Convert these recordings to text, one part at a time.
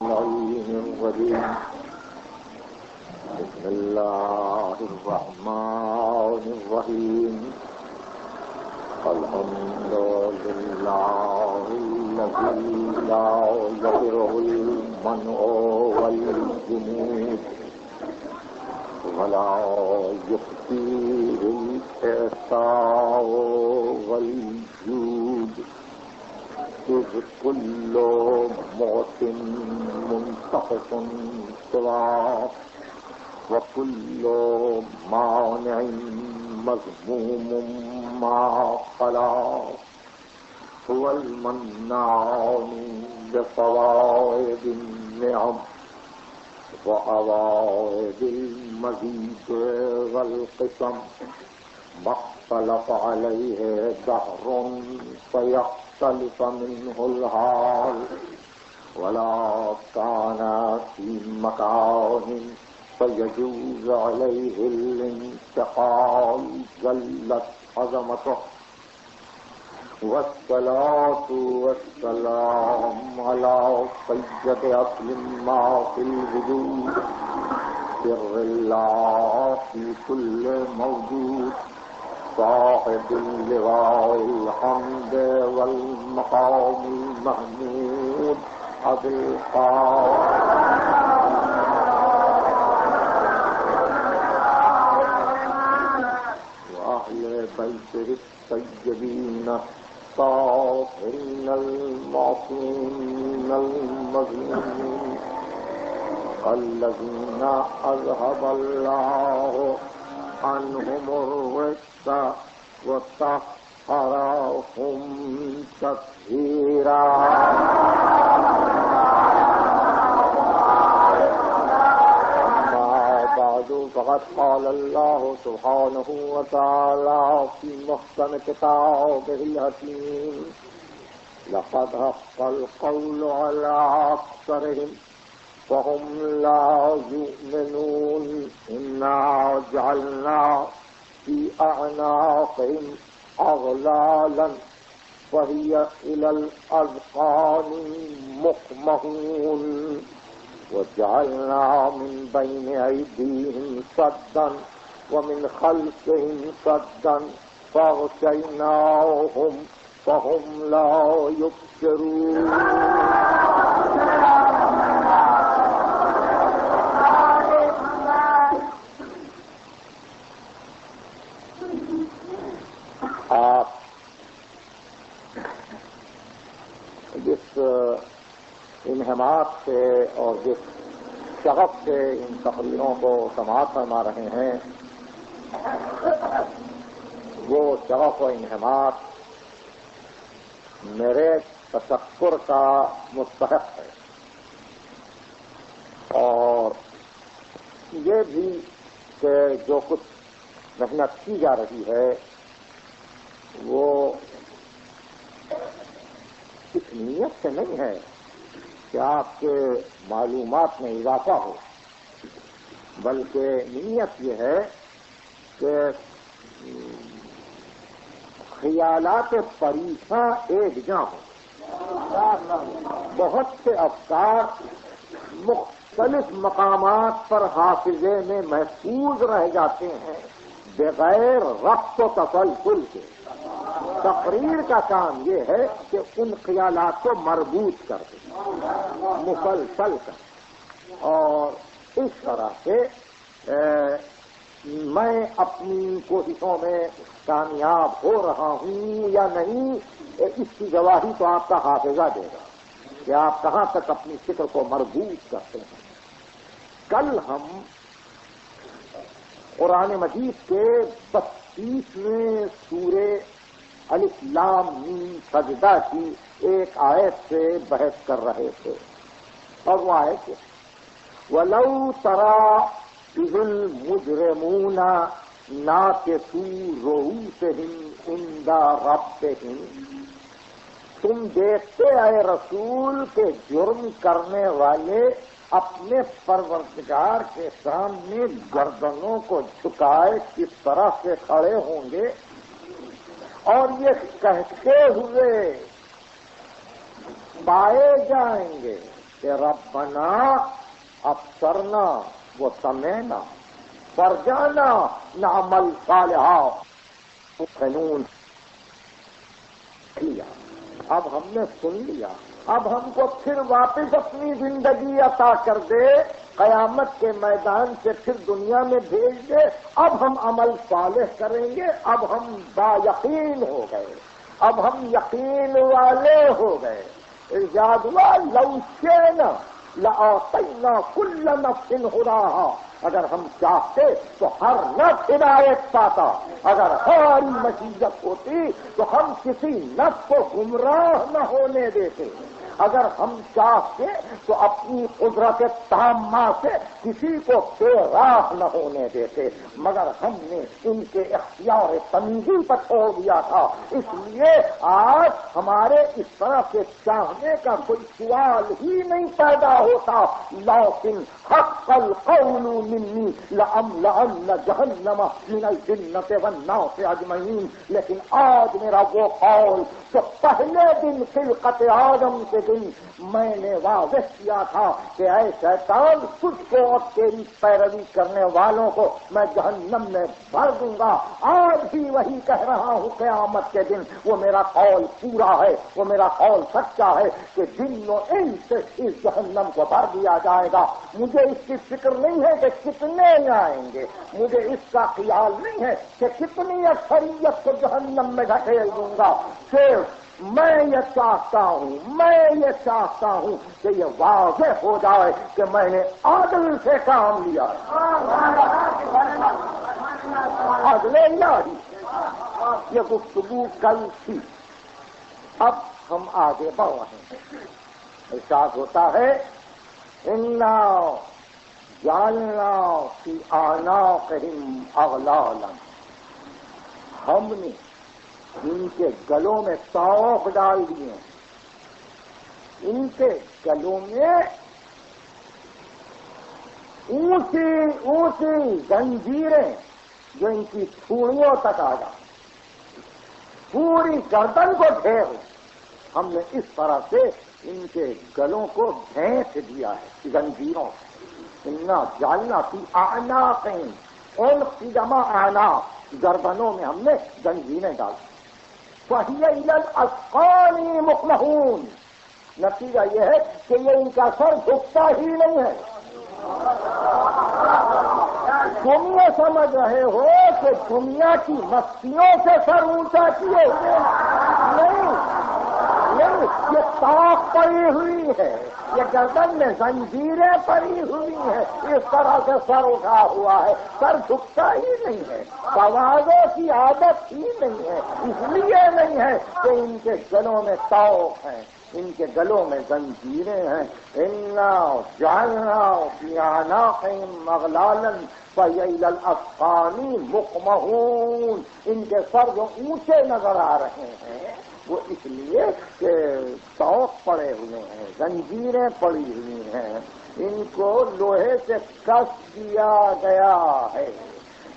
اللعين الرجيم بسم الله الرحمن الرحيم الحمد لله الذي لا يضره المنع والجمود ولا يخفيه الإعطاء والجود إذ كل معط منتقص سواه وكل مانع مذموم ما خلا هو المنان بفوائد النعم وأوائد المزيد والقسم ما اختلف عليه دهر فيختلف منه الحال ولا كان في مكان فيجوز عليه الانتقال جلت عظمته والصلاة والسلام على سيد أصل ما في الوجود سر الله في كل موجود صاحب اللواء الحمد والمقام المحمود أبي القاسم وأهل بيته الطيبين الطاهرين المعصومين المظلومين الذين أذهب الله عنهم الرجس وطهرهم تطهيرا فقد قال الله سبحانه وتعالى في محكم كتابه الحكيم لقد حق القول على أكثرهم وهم لا يؤمنون إنا جعلنا في أعناقهم أغلالا وهي إلى الأذقان مقمحون وجعلنا من بين أيديهم سدا ومن خلفهم سدا فاغشيناهم فهم لا يبصرون آپ جس انہماک سے اور جس شغف سے ان تقریروں کو سماعت فرما رہے ہیں وہ شغف و انہماک میرے تشکر کا مستحق ہے اور یہ بھی کہ جو کچھ محنت کی جا رہی ہے وہ اس نیت سے نہیں ہے کہ آپ کے معلومات میں اضافہ ہو بلکہ نیت یہ ہے کہ خیالات پریشاں ایک جاں ہوں بہت سے افکار مختلف مقامات پر حافظے میں محفوظ رہ جاتے ہیں بغیر ربط و تسلسل کے تقریر کا کام یہ ہے کہ ان خیالات کو مربوط کر دیں مسلسل کر اور اس طرح سے میں اپنی کوششوں میں کامیاب ہو رہا ہوں یا نہیں اس کی گواہی تو آپ کا حافظہ دے گا کہ آپ کہاں تک اپنی فکر کو مربوط کرتے ہیں کل ہم قرآن مجید کے 32ویں سورہ الف لام میم سجدہ کی ایک آیت سے بحث کر رہے تھے اور وہ آیت وَلَوْ تَرَىٰ إِذِ الْمُجْرِمُونَ نَاكِسُو رُءُوسِهِمْ عِندَ رَبِّهِمْ تم دیکھتے اے رسول کہ جرم کرنے والے اپنے پروردگار کے سامنے گردنوں کو جھکائے کس طرح سے کھڑے ہوں گے اور یہ کہتے ہوئے پائے جائیں گے کہ ربنا ابصرنا و سمعنا فرجعنا نعمل صالحا قانون کیا. اب ہم نے سن لیا، اب ہم کو پھر واپس اپنی زندگی عطا کر دے، قیامت کے میدان سے پھر دنیا میں بھیج دے. اب ہم عمل صالح کریں گے، اب ہم با یقین ہو گئے، اب ہم یقین والے ہو گئے. ارشاد ہوا لو شئنا لآتینا کل نفس ہداہا، اگر ہم چاہتے تو ہر نفس ہدایت پاتا، اگر ہماری مشیت ہوتی تو ہم کسی نفس کو گمراہ نہ ہونے دیتے، اگر ہم چاہتے تو اپنی قدرت تامہ سے کسی کو بے راہ نہ ہونے دیتے، مگر ہم نے ان کے اختیار تمیزی پر چھوڑ دیا تھا. اس لیے آج ہمارے اس طرح سے چاہنے کا کوئی سوال ہی نہیں پیدا ہوتا. لیکن حق القول منی لأملأن جہنم من الجنۃ والناس اجمعین، لیکن آج میرا وہ قول جو پہلے دن خلقت آدم سے دن میں نے واضح کیا تھا کہ اے شیطان، تجھ کو اور تیری پیروی کرنے والوں کو میں جہنم میں بھر دوں گا. آج بھی وہی کہہ رہا ہوں، قیامت کے دن وہ میرا قول پورا ہے، وہ میرا قول سچا ہے کہ جن و انس اس جہنم کو بھر دیا جائے گا. مجھے اس کی فکر نہیں ہے کہ کتنے آئیں گے، مجھے اس کا خیال نہیں ہے کہ کتنی اکثریت کو جہنم میں دھکیل دوں گا. صرف میں یہ چاہتا ہوں کہ یہ واضح ہو جائے کہ میں نے عدل سے کام لیا. عدل الہی، یہ گفتگو کل تھی، اب ہم آگے بڑھ رہے ہیں. احساس ہوتا ہے انا جعلنا فی اعناقہم اغلالا، ہم نے ان کے گلوں میں طوق ڈال دیے، ان کے گلوں میں اونچی اونچی زنجیریں جو ان کی تھوڑیوں تک آ جائیں، پوری گردن کو گھیر. ہم نے اس طرح سے ان کے گلوں کو ڈھانپ دیا ہے زنجیروں سے. انا جعلنا فی اعناقہم، عنق کی جمع اعناق، گردنوں میں ہم نے زنجیریں ڈالی. فَهِيَ إِلَى الْأَذْقَانِ مُقْمَحُونَ، نتیجہ یہ ہے کہ یہ ان کا سر جھکتا ہی نہیں ہے. تم یہ سمجھ رہے ہو کہ دنیا کی مستیوں سے سر اونچا کیے ہوئے نہیں، یہ طاق پڑی ہوئی ہے، یہ گردن میں زنجیریں پڑی ہوئی ہیں، اس طرح سے سر اٹھا ہوا ہے، سر جھکتا ہی نہیں ہے، توازوں کی عادت ہی نہیں ہے. اس لیے نہیں ہے کہ ان کے گلوں میں طوق ہیں، ان کے گلوں میں زنجیریں ہیں. انا جعلنا فی اعناقہم اغلالا فہی الی الاذقان مقمحون، ان کے سر جو اونچے نظر آ رہے ہیں وہ اس لیے کہ طوق پڑے ہوئے ہیں، زنجیریں پڑی ہوئی ہیں، ان کو لوہے سے کس دیا گیا ہے.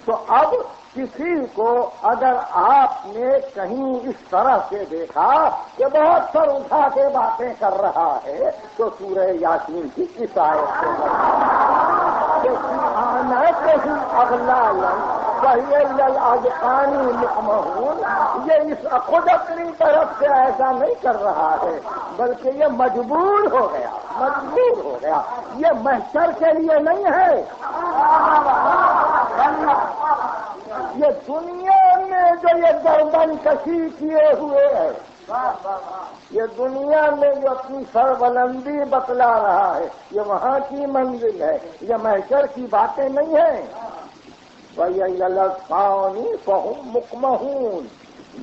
تو اب کسی کو اگر آپ نے کہیں اس طرح سے دیکھا کہ بہت سر اٹھا کے باتیں کر رہا ہے تو سورہ یاسین کی اس آیت سے اغلالا فہی الی الاذقان مقمحون، یہ اس خود اپنی طرف سے ایسا نہیں کر رہا ہے بلکہ یہ مجبور ہو گیا. یہ محشر کے لیے نہیں ہے، یہ دنیا میں جو یہ گردن کشی کیے ہوئے ہے، یہ دنیا میں جو اپنی سربلندی بتلا رہا ہے، یہ وہاں کی منزل ہے، یہ محشر کی باتیں نہیں ہیں. وَإِلَى الْأَذْقَانِ فَهُمْ مُقْمَحُونَ،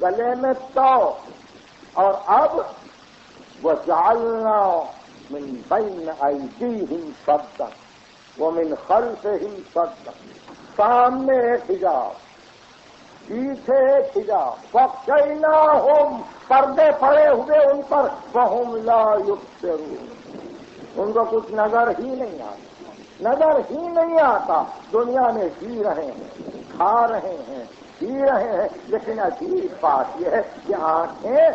گلے میں طوق. اور اب وَجَعَلْنَا مِنْ بَيْنِ أَيْدِيهِمْ صَدًّا وَمِنْ خَلْفِهِمْ صَدًّا، سامنے ایک حجاب، پیچھے ایک حجاب. فَغْشَيْنَاهُمْ، پردے پڑے ہوئے ان پر. فَهُمْ لَا يُبْصِرُونَ، ان کو کچھ نظر ہی نہیں آتا. دنیا میں جی رہے ہیں، کھا رہے ہیں، پی رہے ہیں، لیکن عجیب بات یہ ہے کہ آنکھیں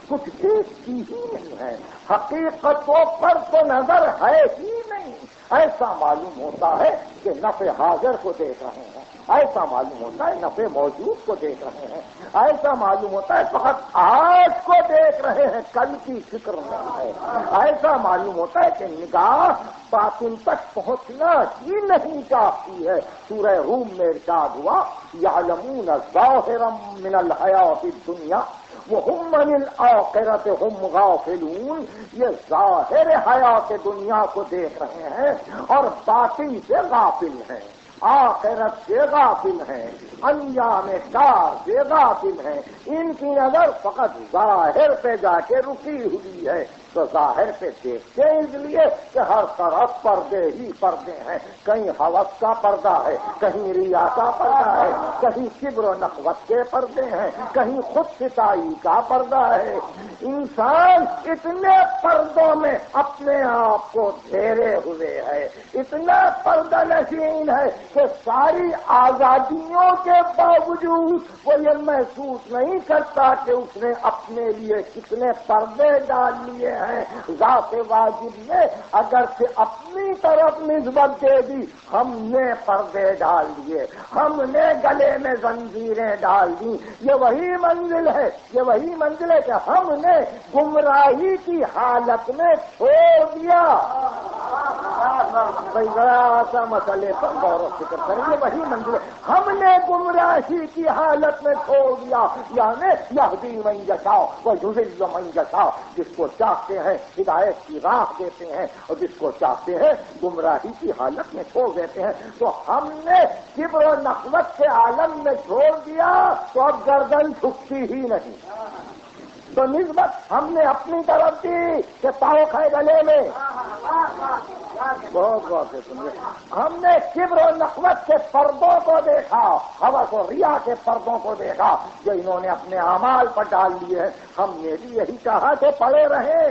کچھ دیکھتی ہی نہیں ہے، حقیقتوں پر تو نظر ہے ہی نہیں۔ ایسا معلوم ہوتا ہے کہ نفع حاضر کو دیکھ رہے ہیں، ایسا معلوم ہوتا ہے نفع موجود کو دیکھ رہے ہیں، ایسا معلوم ہوتا ہے فقط آج کو دیکھ رہے ہیں، کل کی فکر نہیں ہے، ایسا معلوم ہوتا ہے کہ نگاہ باطن تک پہنچنا ہی نہیں چاہتی ہے۔ سورہ روم میں ارشاد ہوا یعلمون ظاہرا من الحیات الدنیا وہم عن الآخرۃ ہم غافلون، یہ ظاہر حیات دنیا کو دیکھ رہے ہیں اور باطن سے غافل ہیں، آخرت سے غافل ہیں، انجام کار سے غافل ہیں، ان کی نظر فقط ظاہر پہ جا کے رکی ہوئی ہے۔ تو ظاہر پہ دیکھتے ہیں اس لیے کہ ہر طرف پردے ہی پردے ہیں، کہیں ہوس کا پردہ ہے، کہیں ریا کا پردہ ہے، کہیں کبر و نخوت کے پردے ہیں، کہیں خود ستائی کا پردہ ہے۔ انسان اتنے پردوں میں اپنے آپ کو گھیرے ہوئے ہے، اتنا پردہ نشین ہے کہ ساری آزادیوں کے باوجود وہ یہ محسوس نہیں کرتا کہ اس نے اپنے لیے کتنے پردے ڈال لیے ہیں۔ ذات واجب نے اگرچہ اپنی طرف نسبت دے دی، ہم نے پردے ڈال دیے، ہم نے گلے میں زنجیریں ڈال دی۔ یہ وہی منزل ہے، یہ وہی منزل ہے کہ ہم نے گمراہی کی حالت میں چھوڑ دیا۔ بھائی ذرا سا مسئلے پر غور و فکر کریں، یہ وہی منزل ہے، ہم نے گمراہی کی حالت میں چھوڑ دیا، یعنی یہدی من یشاء ویضل من یشاء، جس کو چاہتے ہیں ہدایت کی راہ دیتے ہیں اور جس کو چاہتے ہیں گمراہی کی حالت میں چھوڑ دیتے ہیں۔ تو ہم نے کبر و نخوت کے عالم میں چھوڑ دیا تو اب گردن جھکتی ہی نہیں، تو نسبت ہم نے اپنی طرف دی کہ پاؤں کھائے گلے میں۔ بہت غور سے سنیے، ہم نے کبر و نخوت کے پردوں کو دیکھا، ہوس و ریا کے پردوں کو دیکھا جو انہوں نے اپنے اعمال پر ڈال لیے ہیں۔ ہم نے بھی یہی کہا کہ پڑے رہے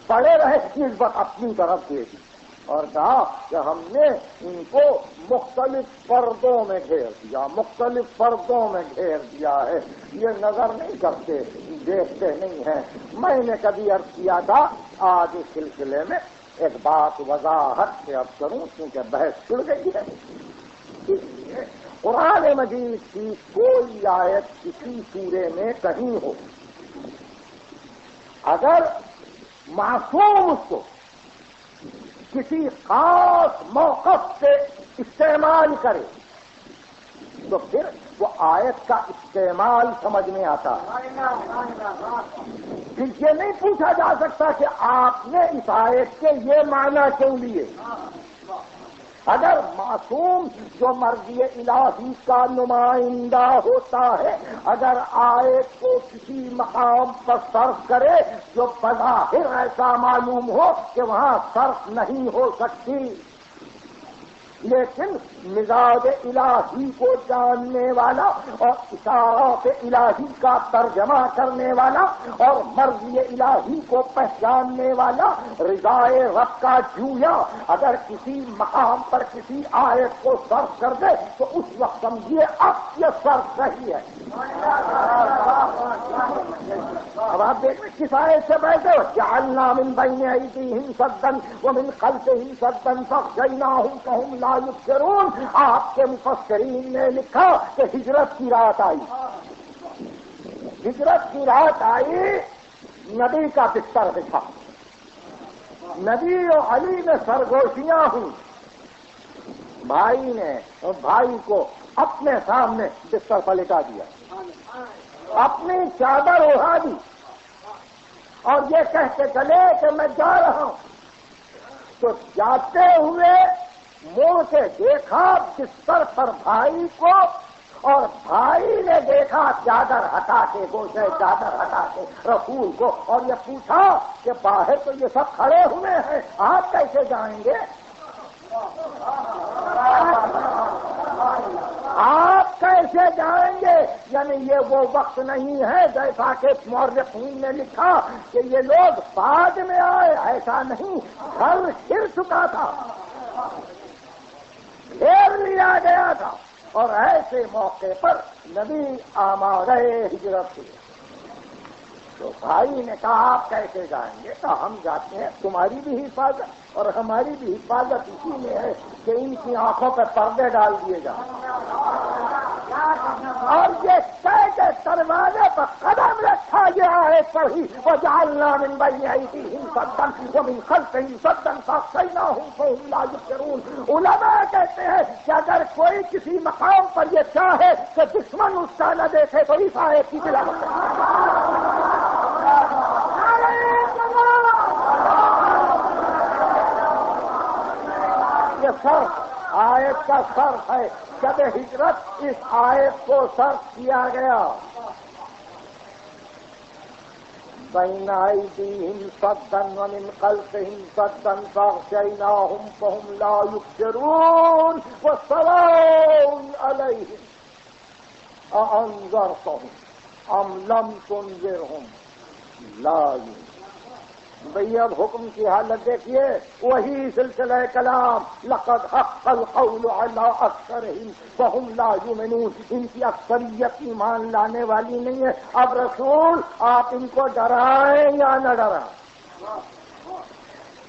نسبت اپنی طرف دے دی اور کہا کہ ہم نے ان کو مختلف پردوں میں گھیر دیا، مختلف پردوں میں گھیر دیا ہے، یہ نظر نہیں کرتے، دیکھتے نہیں ہیں۔ میں نے کبھی عرض کیا تھا، آج اس سلسلے میں ایک بات وضاحت سے اب کروں کیونکہ بحث چھڑ گئی ہے۔ اس لیے قرآن مجید کی کوئی آیت کسی سورے میں کہیں ہو، اگر معصوم اس کو کسی خاص موقف سے استعمال کرے تو پھر وہ آیت کا استعمال سمجھ میں آتا ہے۔ پھر یہ نہیں پوچھا جا سکتا کہ آپ نے اس آیت کے یہ معنی کیوں لیے۔ اگر معصوم جو مرضی الہی کا نمائندہ ہوتا ہے، اگر آیت کو کسی مقام پر صرف کرے جو بظاہر ایسا معلوم ہو کہ وہاں صرف نہیں ہو سکتی، لیکن مزاج الہی کو جاننے والا اور اشارات الہی کا ترجمہ کرنے والا اور مرضی الہی کو پہچاننے والا رضائے رب کا جویا اگر کسی مقام پر کسی آیت کو صرف کر دے تو اس وقت سمجھیے اب یہ صرف صحیح ہے۔ اب آپ دیکھ رہے کس آیت سے بیٹھے ہو، جعلنا من بین ایدیہم سدا ومن خلفہم سدا فاغشیناہم فہم لا یبصرون۔ آپ کے مفسرین نے لکھا کہ ہجرت کی رات آئی، ہجرت کی رات آئی، نبی کا بستر دکھا، نبی اور علی میں سرگوشیاں ہوئی، بھائی نے اور بھائی کو اپنے سامنے بستر پر لٹا دیا، اپنی چادر اڑا دی اور یہ کہہ کے چلے کہ میں جا رہا ہوں۔ تو جاتے ہوئے مڑ کے دیکھا بستر پر بھائی کو اور بھائی نے دیکھا چادر ہٹا کے، گوشے چادر ہٹا کے رسول کو، اور یہ پوچھا کہ باہر تو یہ سب کھڑے ہوئے ہیں، آپ کیسے جائیں گے؟ آپ کیسے جائیں گے؟ یعنی یہ وہ وقت نہیں ہے جیسا کہ مورخین نے لکھا کہ یہ لوگ بعد میں آئے، ایسا نہیں، گھر گر چکا تھا، گھیر لیا گیا تھا، اور ایسے موقع پر نبی آمادہ ہجرت ہوئے۔ تو بھائی نے کہا آپ کیسے جائیں گے؟ کہا ہم جاتے ہیں، تمہاری بھی حفاظت اور ہماری بھی حفاظت اسی میں ہے کہ ان کی آنکھوں پہ پردے ڈال دیے جائیں، اور یہ طے کے دروازے پر قدم رکھا گیا ہے پڑھی وجعلنا من بین ایدیہم سدا ومن خلفہم سدا فاغشیناہم فہم لا یبصرون۔ علماء کہتے ہیں کہ اگر کوئی کسی مقام پر یہ چاہے کہ دشمن اس کا نہ دیکھے تو اس آیت کی تلاوت کرے۔ یہ صرف آیت کا صرف ہے، جب ہجرت اس آیت کو صرف کیا گیا، بین ایدیہم صدا ومن خلفہم صدا فاغشیناہم فہم لا یبصرون وسواء علیہم اانذرتہم ام لم تنذرہم لا یؤمنون۔ بھئی اب حکم کی حالت دیکھیے، وہی سلسلہ کلام لقد حق القول علی اکثرہم فہم لا یؤمنون، ان کی اکثریت ایمان لانے والی نہیں ہے۔ اب رسول آپ ان کو ڈرائیں یا نہ ڈرائیں؟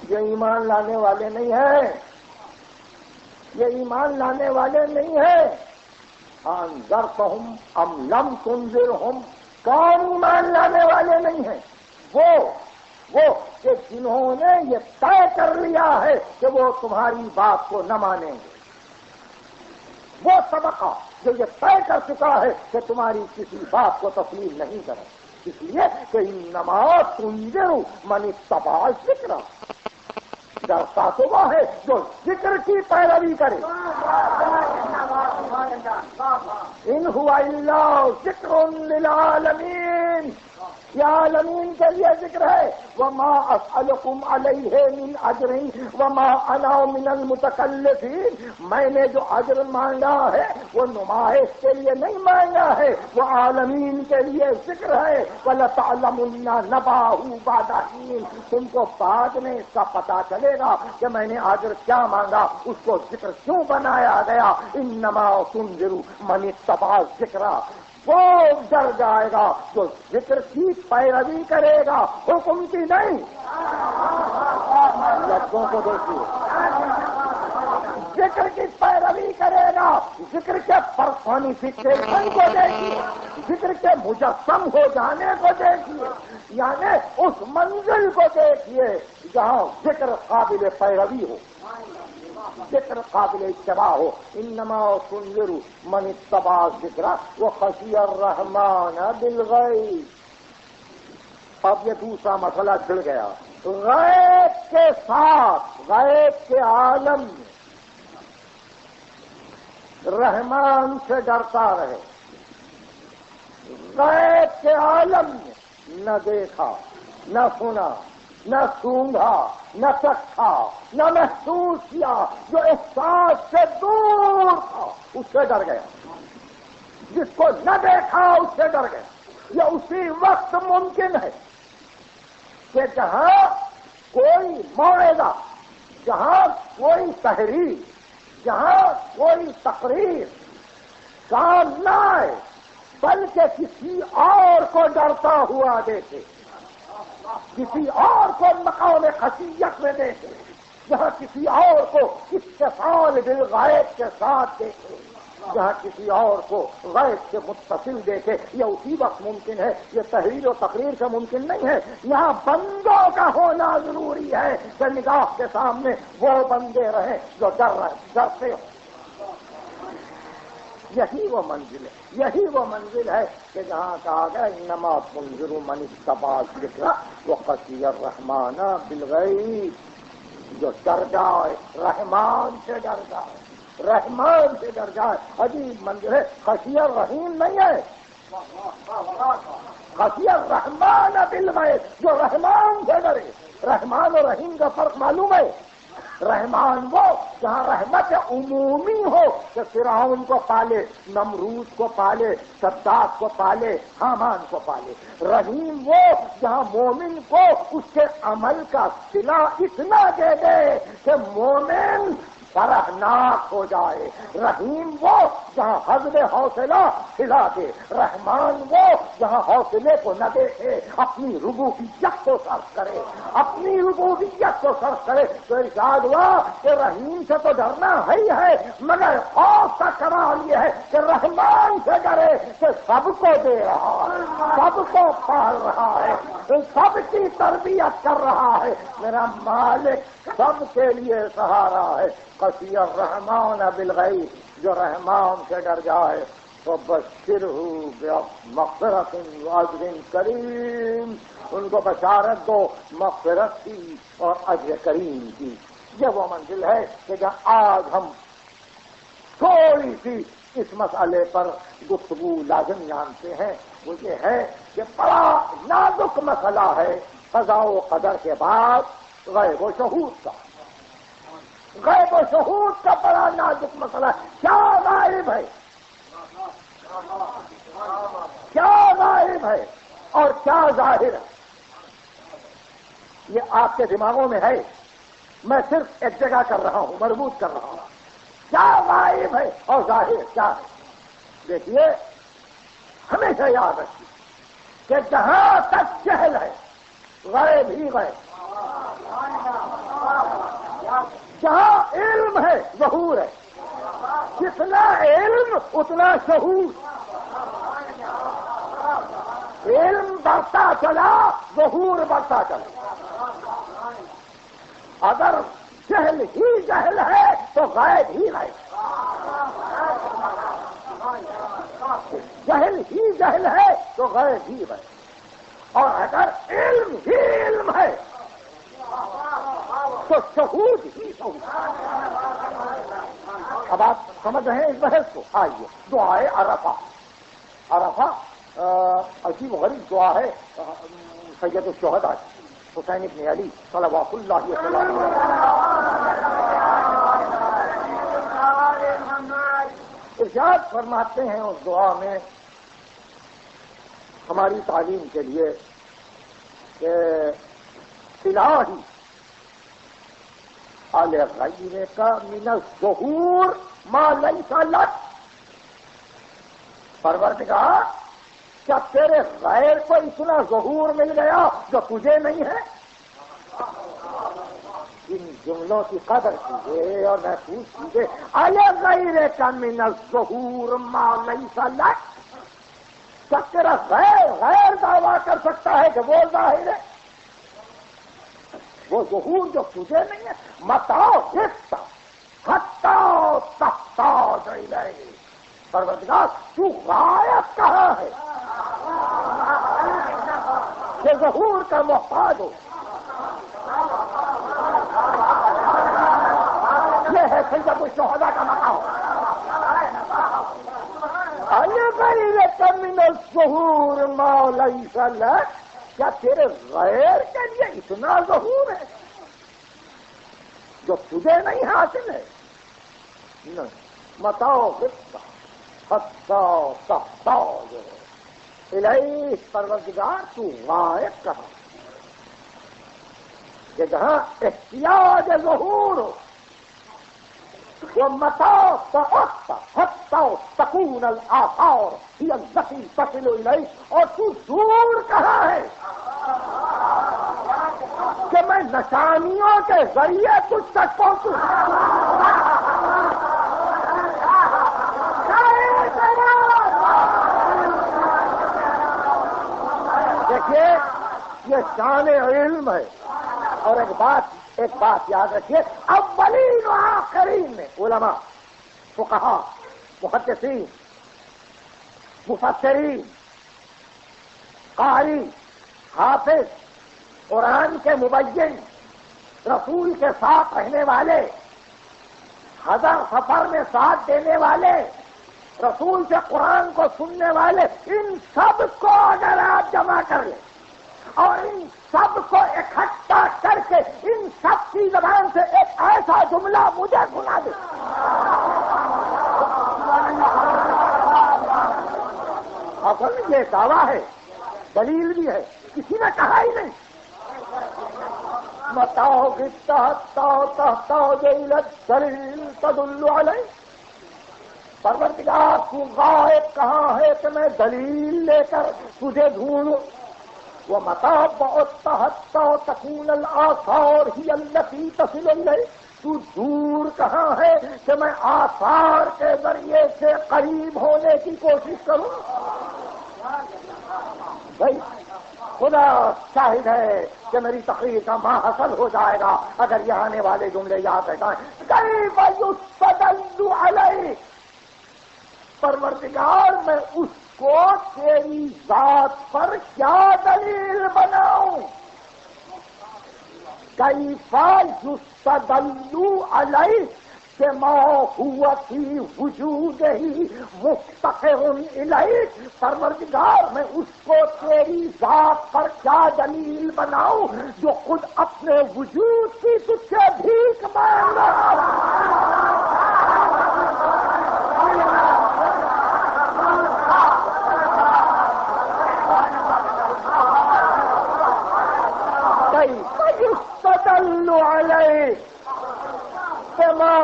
یہ ایمان لانے والے نہیں ہیں، یہ ایمان لانے والے نہیں ہیں۔ انذرتہم ام لم تنذرہم، کون ایمان لانے والے نہیں ہیں؟ وہ کہ جنہوں نے یہ طے کر لیا ہے کہ وہ تمہاری بات کو نہ مانیں گے، وہ طبقہ جو یہ طے کر چکا ہے کہ تمہاری کسی بات کو تسلیم نہیں کرے، اس لیے کہ انما تنذر من اتبع الذکر، ڈرتا تو وہ ہے جو ذکر کی پیروی کرے۔ ان ہوا الا ذکر للعالمین، یہ عالمین کے لیے ذکر ہے۔ وما اسألکم علیہ من اجر وما انا من المتکلفین، میں نے جو اجر مانگا ہے وہ نمائش کے لیے نہیں مانگا ہے، وہ عالمین کے لیے ذکر ہے۔ وَلَتَعْلَمُنَّ نَبَأَهُ بَعْدَ حِينٍ، تم کو بعد میں اس کا پتہ چلے گا کہ میں نے اجر کیا مانگا، اس کو ذکر کیوں بنایا گیا۔ انما تنذر من اتبع الذکر، وہ ڈر جائے گا جو ذکر کی پیروی کرے گا، حکم کی نہیں۔ لفظوں کو دیکھیے، ذکر کی پیروی کرے گا، ذکر کے پرسونیفیکیشن کو دیکھیے، ذکر کے مجسم ہو جانے کو دیکھیے، یعنی اس منزل کو دیکھیے جہاں ذکر قابل پیروی ہو، ذکر قابل اتباع ہو۔ انما تنذر من اتبع الذکر وخشی الرحمن بالغیب۔ اب یہ دوسرا مسئلہ چھڑ گیا، غیب کے ساتھ، غیب کے عالم میں رحمان سے ڈرتا رہے، غیب کے عالم میں نہ دیکھا، نہ سنا، نہ سونگھا، نہ چکھا، نہ محسوس کیا، جو احساس سے دور تھا اس سے ڈر گیا، جس کو نہ دیکھا اس سے ڈر گیا۔ یہ اسی وقت ممکن ہے کہ جہاں کوئی موعظہ، جہاں کوئی تحریر، جہاں کوئی تقریر کام نہ آئے بلکہ کسی اور کو ڈرتا ہوا دیکھے، کسی اور کو مقام خشیت میں دیکھے، جہاں کسی اور کو اتصال بالغیب کے ساتھ دیکھے، جہاں کسی اور کو غیب سے متصل دیکھے، یہ اسی وقت ممکن ہے۔ یہ تحریر و تقریر سے ممکن نہیں ہے، یہاں بندوں کا ہونا ضروری ہے کہ نگاہ کے سامنے وہ بندے رہیں جو ڈرتے ہو۔ یہی وہ منزل ہے، یہی وہ منزل ہے کہ جہاں کہا گیا انما تنذر من اتبع الذکر وخشی الرحمن بالغیب، جو ڈر جائے، رحمان سے ڈر جائے، رحمان سے ڈر جائے۔ عجیب منزل ہے، خشی الرحیم نہیں ہے، خشی الرحمن بالغیب، جو رحمان سے ڈرے۔ رحمان اور رحیم کا فرق معلوم ہے؟ رحمان وہ جہاں رحمت عمومی ہو کہ فرعون کو پالے، نمرود کو پالے، صداد کو پالے، حامان کو پالے۔ رحیم وہ جہاں مومن کو اس کے عمل کا صلہ اتنا دے دے کہ مومن فرحناک ہو جائے۔ رحیم وہ جہاں حضب حوصلہ کھلا دے، رحمان وہ جہاں حوصلے کو نہ دیکھے، اپنی ربوبیت کو صرف کرے، اپنی ربوبیت کو صرف کرے۔ تو ارشاد ہوا کہ رحیم سے تو ڈرنا ہے مگر خوف کا کمال یہ ہے کہ رحمان سے ڈرے کہ سب کو دے رہا ہے، سب کو پال رہا ہے، سب کی تربیت کر رہا ہے، میرا مالک سب کے لیے سہارا ہے۔ خشی الرحمن بالغیب، جو رحمان سے ڈر جائے تو بشرہ بمغفرۃ واجر کریم، ان کو بشارت دو مغفرت کی اور اجر کریم کی۔ یہ وہ منزل ہے کہ جہاں آج ہم تھوڑی سی اس مسئلے پر گفتگو لازم جانتے ہیں، وہ یہ ہے کہ بڑا نازک مسئلہ ہے قضاء و قدر کے بعد غیب و شہود کا۔ غیب و شہود کا بڑا نازک مسئلہ ہے، کیا غائب ہے، کیا غائب ہے اور کیا ظاہر ہے، یہ آپ کے دماغوں میں ہے۔ میں صرف ایک جگہ کر رہا ہوں، مربوط کر رہا ہوں، کیا غائب ہے اور ظاہر کیا ہے۔ دیکھیے، ہمیشہ یاد رکھیے کہ جہاں تک جہل ہے غیب ہی غیب، جہاں علم ہے ظہور ہے، جتنا علم اتنا شہود، علم بڑھتا چلا ظہور بڑھتا چلا۔ اگر جہل ہی جہل ہے تو غیب ہی غیب، جہل ہی جہل ہے تو غیب ہی غیب، اور اگر علم ہی علم ہے تو شہود ہی شہود۔ اب آپ سمجھ رہے ہیں اس بحث کو؟ آئیے، دعائے عرفہ۔ عرفہ عجیب و غریب دعا ہے سید الشہداء حسین بن علی صلوات اللہ وسلم۔ ارشاد فرماتے ہیں اس دعا میں ہماری تعلیم کے لیے کہ الہی غیرک من الظہور ما لیس لک، پروردگار کیا تیرے غیر کو اتنا ظہور مل گیا جو تجھے نہیں ہے؟ ان جملوں کی قدر کیجیے اور محفوظ کیجیے۔ غیرک من الظہور ما لیس لک، کیا تیرا غیر دعویٰ کر سکتا ہے کہ وہ ظاہر ہے، وہ ظہور جو تجھے نہیں ہے؟ متاع حصہ حتی تحتاج الیہ، پروردگار تو غائب کہاں ہے کہ ظہور کا محتاج ہو؟ یہ ہے سید الشہداء کا مقام۔ غیرک من الظہور ما لیس لک، کیا تیرے غیر کے لیے اتنا ظہور ہے جو تجھے نہیں حاصل ہے؟ نہیں۔ متاع حصہ حتی تحتاج الیہ، پروردگار تو غائب کہاں کہ جہاں احتیاج ظہور ہو، ومتاع ضعفت حتی تکون الآثار ہی التي تصل الیہ، اور تو دور کہاں ہے کہ میں نشانیوں کے ذریعے تجھ تک پہنچوں؟ دیکھیے، یہ شان علم ہے۔ اور ایک بات یاد رکھیے، اولین و آخرین میں علماء، فقہاء، محدثین، مفسرین، قاری، حافظ، قرآن کے مبین، رسول کے ساتھ رہنے والے، حضر سفر میں ساتھ دینے والے، رسول سے قرآن کو سننے والے، ان سب کو اگر آپ جمع کر لیں اور ان سب کو اکٹھا کر کے ان سب کی زبان سے ایک ایسا جملہ مجھے سنا دے، اصل یہ دعویٰ ہے، دلیل بھی ہے، کسی نے کہا ہی نہیں، متاع الدلیل تدل علیہ. پروردگار تو غائب کہاں ہے کہ میں دلیل لے کر تجھے ڈھونڈوں. وہ متاع تکون الآثار ہی التي تصل الیہ. تو دور کہاں ہے کہ میں آثار کے ذریعے سے قریب ہونے کی کوشش کروں. بھائی خدا شاہد ہے کہ میری تقریر کا ماحصل ہو جائے گا اگر یہ آنے والے جملے یاد رکھیں. کیف یستدل علیہ. پروردگار میں اس کو تیری ذات پر کیا دلیل بناؤں. کیف یستدل علیہ بما هو فی وجودہ مفتقر الیہ. پروردگار میں اس کو تیری ذات پر کیا دلیل بناؤں جو خود اپنے وجود کی تجھ سے بھیک مانگ رہا ہے. يستدل عليه بما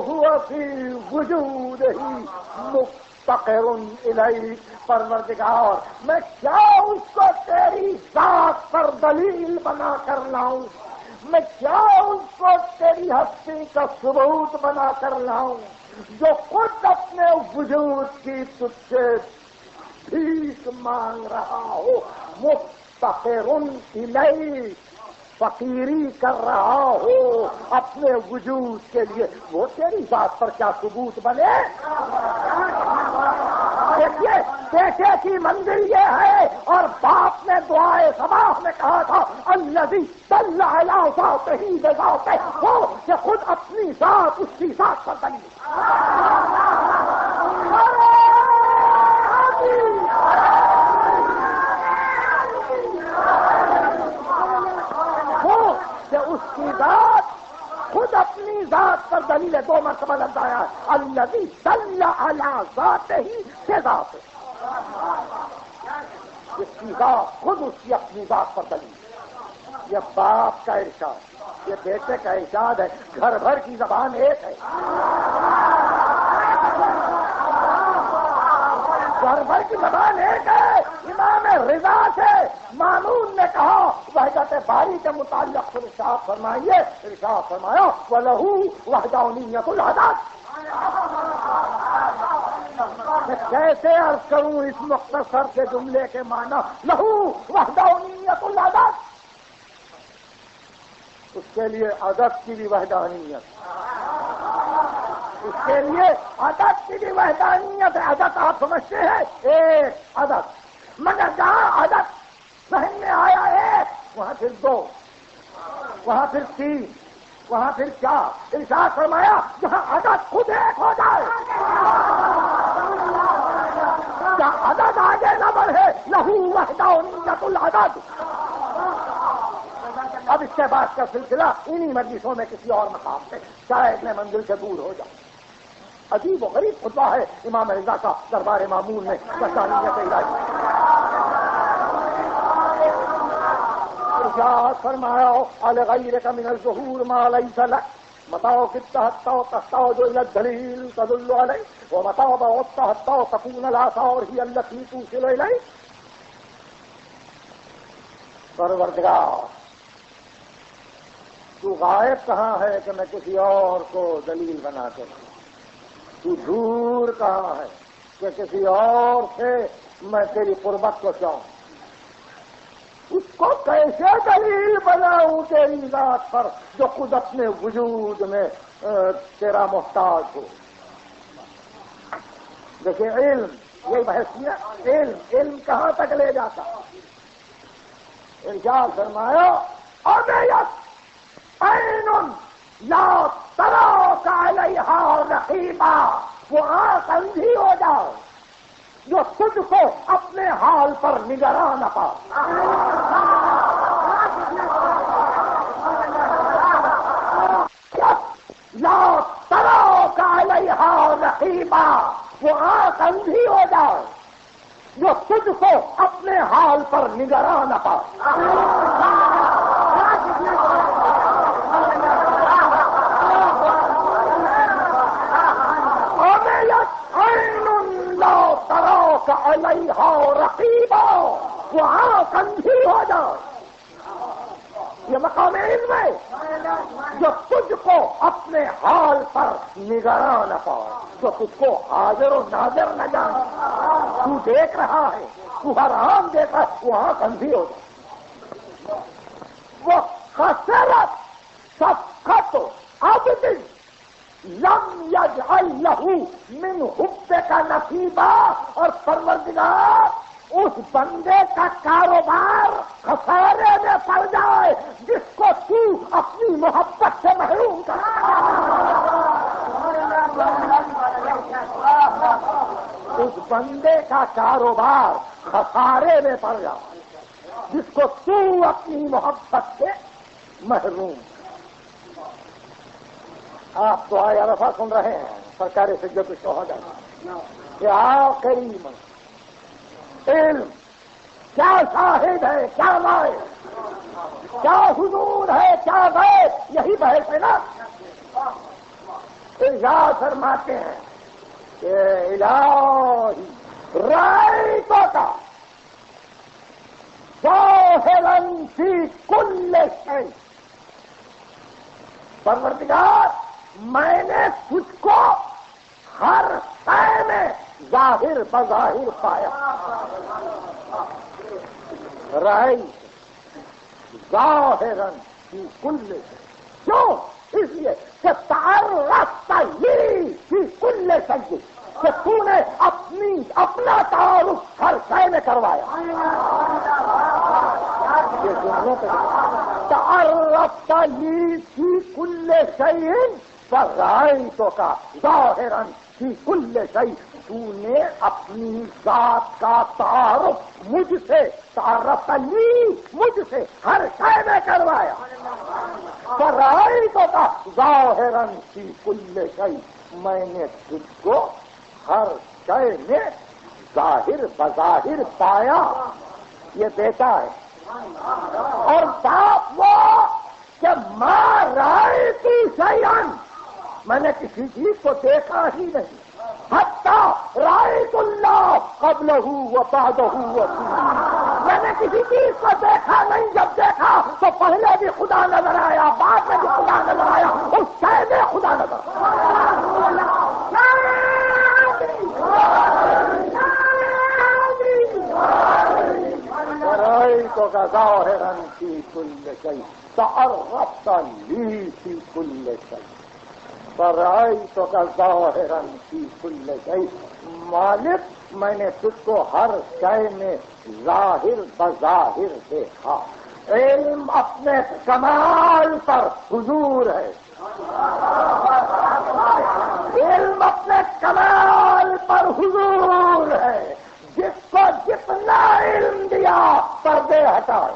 هو في وجوده مفتقر إليه. پروردگار میں کیا اس کو تیری ذات پر دلیل بنا کر لاؤں. میں کیا اس کو تیری ہستی کا ثبوت بنا کر لاؤں جو خود اپنے وجود کی تجھ سے بھیک مانگ رہا ہو. مفتقر الیہ. فقیری کر رہا ہو اپنے وجود کے لیے. وہ تیری ذات پر کیا ثبوت بنے. دیکھیے بیٹے کی منزل یہ ہے اور باپ نے دعائے صباح میں کہا تھا الذی دل علی ذاتہ بذاتہ. وہ کہ خود اپنی ذات اس کی ذات پر دلیل. اس کی ذات خود اپنی ذات پر دلیل. 2 مرتبہ لفظ آیا الذی دل علی ذاتہ بذاتہ. اس کی ذات خود اس کی اپنی ذات پر دلیل. یہ باپ کا ارشاد, یہ بیٹے کا ارشاد ہے. گھر بھر کی زبان ایک ہے. گھر بھر کی زبان ایک ہے. امام رضا سے مامون نے کہا وحدت باری کے متعلق ارشاد فرمائیے. ارشاد فرمایا وَلَهُ وَحْدَانِيَّةُ الْعَدَدِ. میں کیسے عرض کروں اس مختصر سے جملے کے معنی. لہو وحدانیت العدد. اس کے لیے عدد کی بھی وحدانیت. اس کے لیے عدد کی بھی وحدانیت ہے. عدد آپ سمجھتے ہیں ایک عدد, مگر جہاں عدد ذہن میں آیا ایک وہاں پھر 2, وہاں پھر 3, وہاں پھر 4. ارشاد فرمایا جہاں عدد خود ایک ہو جائے, جہاں عدد آگے نہ بڑھے لہو وحدانیت العدد. اب اس کے بعد کا سلسلہ انہی مجلسوں میں کسی اور مقام پہ شاید میں منزل سے دور ہو جاؤں. عجیب و غریب خطبہ ہے امام رضا کا دربار مامون میں. وحدانیت الہی ارشاد فرمایا لغیرک من الظہور ما لیس لک. متاع تحتاج الى الدلیل تدل علیہ. ومتاع تکون الآثار ہی التي توصل الیہ. پروردگار تو غائب کہاں ہے کہ میں کسی اور کو دلیل بنا کے رکھوں. تو دور کہاں ہے کہ کسی اور سے میں تیری قربت کو چاہوں. اس کو کیسے دلیل بناؤں تیری ذات پر جو خود اپنے وجود میں تیرا محتاج ہو. دیکھیں علم, یہی بحث کیا. علم کہاں تک لے جاتا. ارشاد فرمایا امیت عین لا تراک علیہا رقیبا. وہ آنکھ اندھی ہو جاؤ جو تجھ کو اپنے حال پر نگراں نہ پا. لا تراک علیہا رقیبا. وہ آنکھ اندھی ہو جاؤ جو تجھ کو اپنے حال پر نگراں نہ پا. علیہا رقیبا، وہاں کندھی ہو جائے. یہ مقام علم ہے جو تجھ کو اپنے حال پر نگراں نہ پائے، جو تجھ کو حاضر و ناظر نہ جانے. تو دیکھ رہا ہے، تو حرام دیکھ رہا ہے، وہاں کندھی ہو جائے. وہ خسرت صفقت عبد لم یجعل لہ من حبک نصیبا، اور پروردگار اس بندے کا کاروبار خسارے میں پڑ جائے جس کو تو اپنی محبت سے محروم کر. اس بندے کا کاروبار خسارے میں پڑ جائے جس کو تو اپنی محبت سے محروم. آپ تو آئے عرفہ سن رہے ہیں، سرکار سجدۃ الشہداء کیا کریم علم، کیا شاہد ہے، کیا لائے، کیا حضور ہے، کیا غیب، یہی بحث ہے نا. ارشاد فرماتے ہیں کہ الہی رأیتک کا ظاہرا فی کل شیء، پروردگار میں نے تجھ کو ہر شے میں ظاہر بظاہر پایا. رائے ظاہرا فی کل شیء، کیوں؟ اس لیے کہ تعرفت لی فی کل شیء، کہ تو نے اپنا تعارف ہر شے میں کروایا. تعرفت لی فی کل شیء فرأیتک ظاہرا فی کل شیء، تو نے اپنی ذات کا تعارف مجھ سے، تعارف لی مجھ سے ہر شے میں کروایا. فرأیتک ظاہرا فی کل شیء، میں نے تجھ کو ہر شے میں ظاہر بظاہر پایا. یہ دیتا ہے. اور بات وہ کہ ما رأیت شیئا، میں نے کسی چیز کو دیکھا ہی نہیں. حتی رأیت اللہ قبلہ و بعدہ و فیہ، میں نے کسی چیز کو دیکھا نہیں. جب دیکھا تو پہلے بھی خدا نظر آیا، بعد میں بھی خدا نظر آیا، اس شے میں خدا نظر آیا. رأیتک ظاہرا فی کل شیء تعرفت لی فی کل شیء. فرأیتک ظاہرا فی کل شیء، مالک میں نے تجھ کو ہر شے میں ظاہر بظاہر دیکھا. علم اپنے کمال پر حضور ہے، علم اپنے کمال پر حضور ہے. جس کو جتنا علم دیا پردے ہٹائے،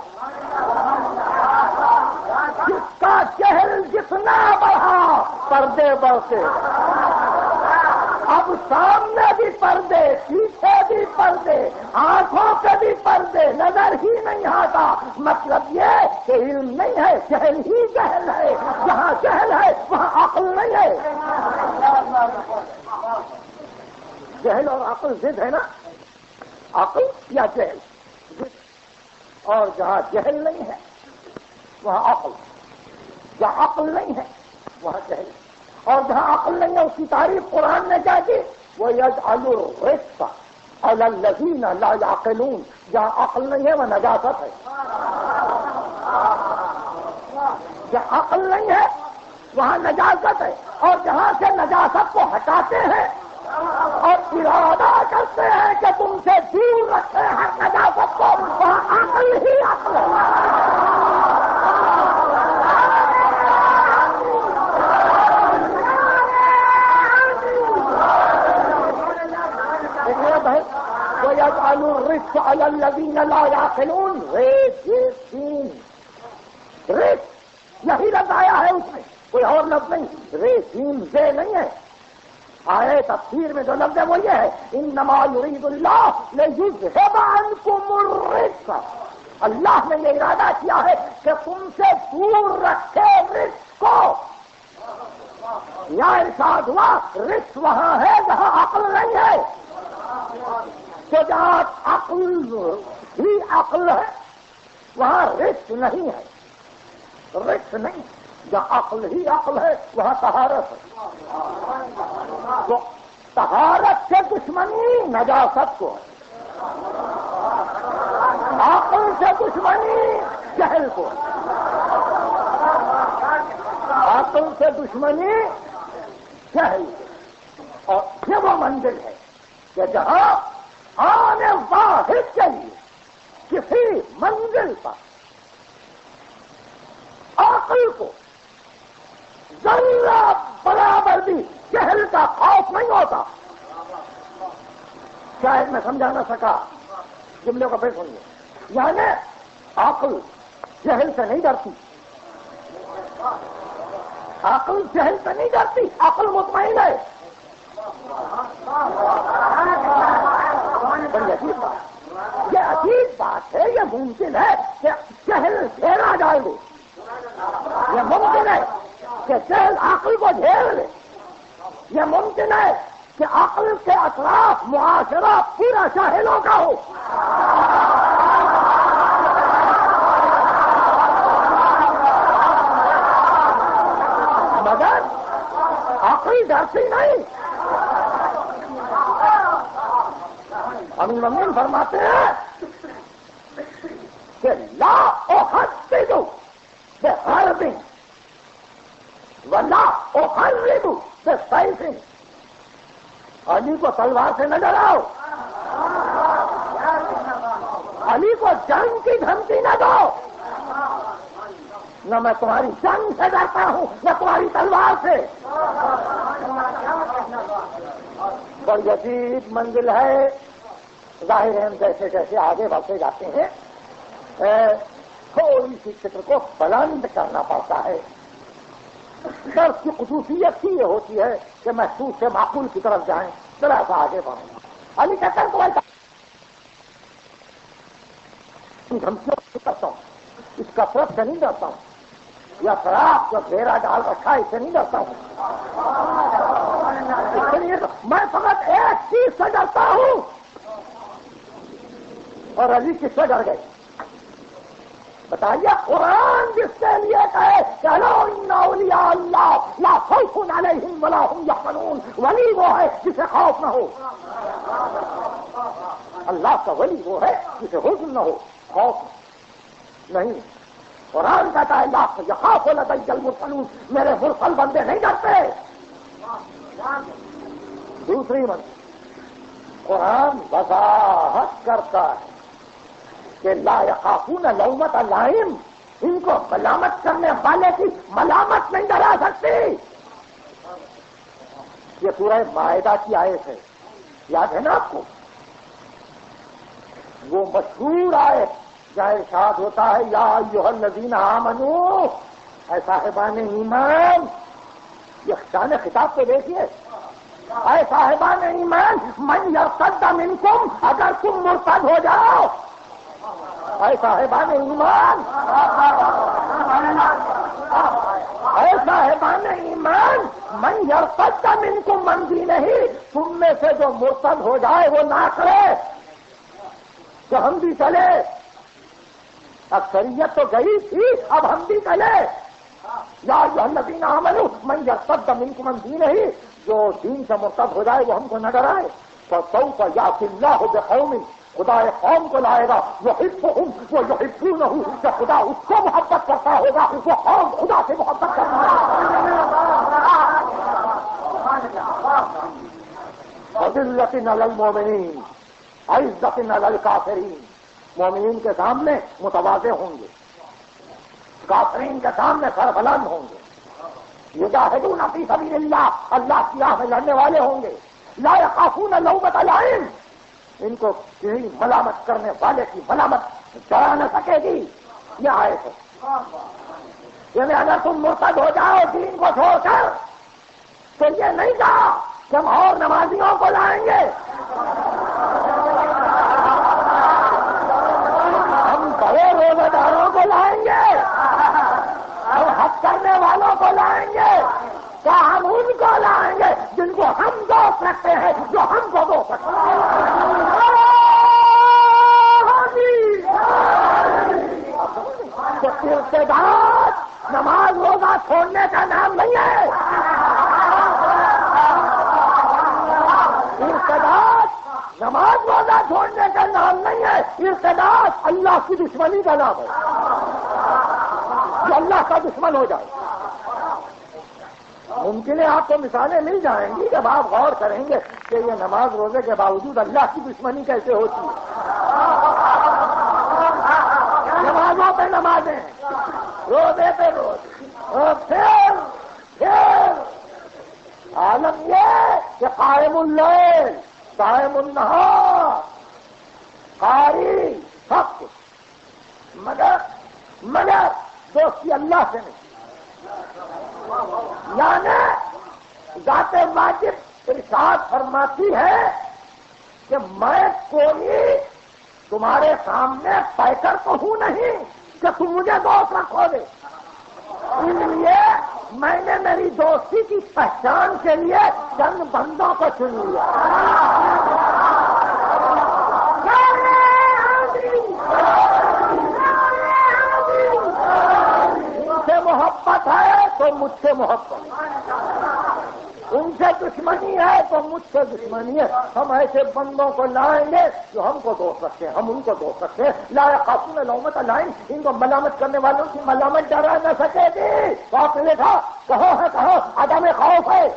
جس کا جہل جتنا بڑھا پردے بڑھتے. اب سامنے بھی پردے، پیچھے بھی پردے، آنکھوں کے بھی پردے، نظر ہی نہیں آتا. مطلب یہ کہ علم نہیں ہے، جہل ہی جہل ہے. جہاں جہل ہے وہاں عقل نہیں ہے. جہل اور عقل ضد ہے نا، عقل یا جہل ضد. اور جہاں جہل نہیں ہے وہاں عقل، جہاں عقل نہیں ہے وہاں جہل. اور جہاں عقل نہیں ہے اس کی تعریف قرآن نے کیا کی؟ وَيَجْعَلُ الرِّجْسَ عَلَى الَّذِينَ لَا يَعْقِلُونَ. جہاں عقل نہیں ہے وہ نجاست ہے. جہاں عقل نہیں ہے وہاں نجاست ہے. اور جہاں سے نجاست کو ہٹاتے ہیں اور ارادہ کرتے ہیں کہ تم سے دور رکھے ہر نجاست کو، وہاں عقل ہی عقل ہے. وَيَجْعَلُ الرِّجْسَ عَلَى الَّذِينَ لَا يَعْقِلُونَ. رِجْس یہی لفظ آیا ہے اس میں، کوئی اور لفظ نہیں. ریسین سے نہیں ہے. آئے تفسیر میں جو لفظ ہے وہ یہ ہے انما یرید اللہ لیذھب عنکم الرجس. اللہ نے یہ ارادہ کیا ہے کہ تم سے دور رکھے رجس کو. یا ارشاد ہوا رجس وہاں ہے جہاں عقل نہیں ہے. تو جہاں عقل ہی عقل ہے وہاں رچ نہیں ہے، رچ نہیں، جہاں عقل ہی عقل ہے وہاں طہارت ہے. تو طہارت سے دشمنی نجاست کو ہے، عقل سے دشمنی جہل کو ہے، عقل سے دشمنی جہل کو. اور یہ وہ منزل ہے کہ جہاں آنے واحد کے لیے کسی منزل پر عقل کو ذرہ برابر بھی جہل کا خوف نہیں ہوتا. شاید میں سمجھا نہ سکا، جملے کو پھر سنیے. یعنی عقل جہل سے نہیں ڈرتی، عقل جہل سے نہیں ڈرتی، عقل مطمئن ہے. بڑی عجیب بات، یہ عجیب بات ہے. یہ ممکن ہے کہ جہل گھیرا ڈال دے، یہ ممکن ہے کہ جہل عقل کو گھیر لے، یہ ممکن ہے کہ عقل کے اطراف معاشرہ پورا جاہلوں کا ہو. مگر عقل ڈرتی نہیں. امین ممین فرماتے ہیں کہ لا احدث بحرب ولا احرب بسیف. علی کو تلوار سے نہ ڈراؤ، علی کو جنگ کی دھمکی نہ دو. نہ میں تمہاری جنگ سے ڈرتا ہوں نہ تمہاری تلوار سے. بڑی عجیب منزل ہے. ظاہر ہے ہم جیسے جیسے آگے بڑھتے جاتے ہیں تھوڑی سی فکر کو بلند کرنا پڑتا ہے. درس کی خصوصیت ہی یہ ہوتی ہے کہ محسوس سے معقول کی طرف جائیں، ذرا سا آگے بڑھیں. علی کہتا ہے تمہاری دھمکیوں سے ڈرتا ہوں، اس کثرت سے نہیں ڈرتا ہوں، یا شراب جو گھیرا ڈال رکھا ہے اس سے نہیں ڈرتا ہوں. اس کے لیے میں فقط ایک چیز سے ڈرتا ہوں. اور علی کس سے ڈر گئے بتائیے؟ قرآن جس کے لیے کہے کہ ان اولیاء اللہ لا خوف علیہم ولا هم یحزنون، ولی وہ ہے جسے خوف نہ ہو. اللہ کا ولی وہ ہے جسے حزن نہ ہو، خوف نہیں. قرآن کہتا ہے لا یخاف لدی المرسلون، میرے مرسل بندے نہیں ڈرتے. دوسری منزل قرآن وضاحت کرتا ہے کہ لا یخافون لومۃ لائم، ان کو ملامت کرنے والے کی ملامت نہیں ڈرا سکتی. یہ سورہ مائدہ کی آیت ہے، یاد ہے نا آپ کو؟ وہ مشہور آیت جہاں ارشاد ہوتا ہے یا ایھا الذین آمنوا، اے صاحبان ایمان. یہ شان خطاب کو دیکھیے، اے صاحبان ایمان من یرتد منکم، اگر تم مرتد ہو جاؤ. اے صاحبان ایمان، اے صاحبان ایمان من یرتد منکم عن دینہ، تم میں سے جو مرتد ہو جائے وہ نہ کرے کہ ہم بھی چلے. اکثریت تو گئی تھی، اب ہم بھی چلے. یا ایھا الذین آمنوا من یرتد منکم عن دینہ، جو دین سے مرتد ہو جائے وہ ہم کو نہ ڈرائے. فسوف یأتی اللہ بقوم، خدا ایک قوم کو لائے گا یحبہم ویحبونہ، کہ خدا اس کو محبت کرتا ہوگا، وہ قوم خدا سے محبت کرتا ہے. اذلۃ علی المؤمنین عزۃ علی الکافرین، مومنین کے سامنے متواضع ہوں گے، کافرین کے سامنے سربلند ہوں گے. یجاہدون فی سبیل اللہ، اللہ کی راہ میں لڑنے والے ہوں گے. لا یخافون لومۃ لائم، ان کو کسی ملامت کرنے والے کی ملامت ڈرا نہ سکے گی. یہ آیت ہے. یعنی اگر تم مرتد ہو جاؤ دین کو چھوڑ کر تو یہ نہیں کہا کہ ہم اور نمازیوں کو لائیں گے، ہم بڑے روزہ داروں کو لائیں گے، ہم حج کرنے والوں کو لائیں گے. کیا ہم ان کو لائیں گے جن کو ہم دوست رکھتے ہیں، جو ہم کو دوست رکھتے ہیں. تو ارتداد نماز روزہ چھوڑنے کا نام نہیں ہے. ارتداد نماز روزہ چھوڑنے کا نام نہیں ہے. ارتداد اللہ کی دشمنی کا نام ہے. جو اللہ کا دشمن ہو جائے. ممکن ہے آپ کو مثالیں مل جائیں گی جب آپ غور کریں گے کہ یہ نماز روزے کے باوجود اللہ کی دشمنی کیسے ہوتی ہے. نمازوں پہ نمازیں, روزے پہ روزے, اور پھر عالم یہ کہ قائم اللیل قائم النہار قاری سب کچھ, مگر دوستی اللہ سے نہیں. یعنی ذات واجب ارشاد فرماتی ہے کہ میں کوئی تمہارے سامنے پیکر تو ہوں نہیں کہ تم مجھے دوست رکھو گے. اس لیے میں نے میری دوستی کی پہچان کے لیے چند بندوں کو چن لیا. ان سے محبت ہے تو مجھ سے محبت, ان سے دشمنی ہے تو مجھ سے دشمنی ہے. ہم ایسے بندوں کو لائیں گے جو ہم کو دوست رکھتے ہیں, ہم ان کو دوست رکھتے ہیں. لا یخافون لومۃ لائم, ان کو ملامت کرنے والوں کی ملامت ڈرا نہ سکے گی. تو آپ نے دیکھا کہاں ہے, کہاں عدم خوف ہے.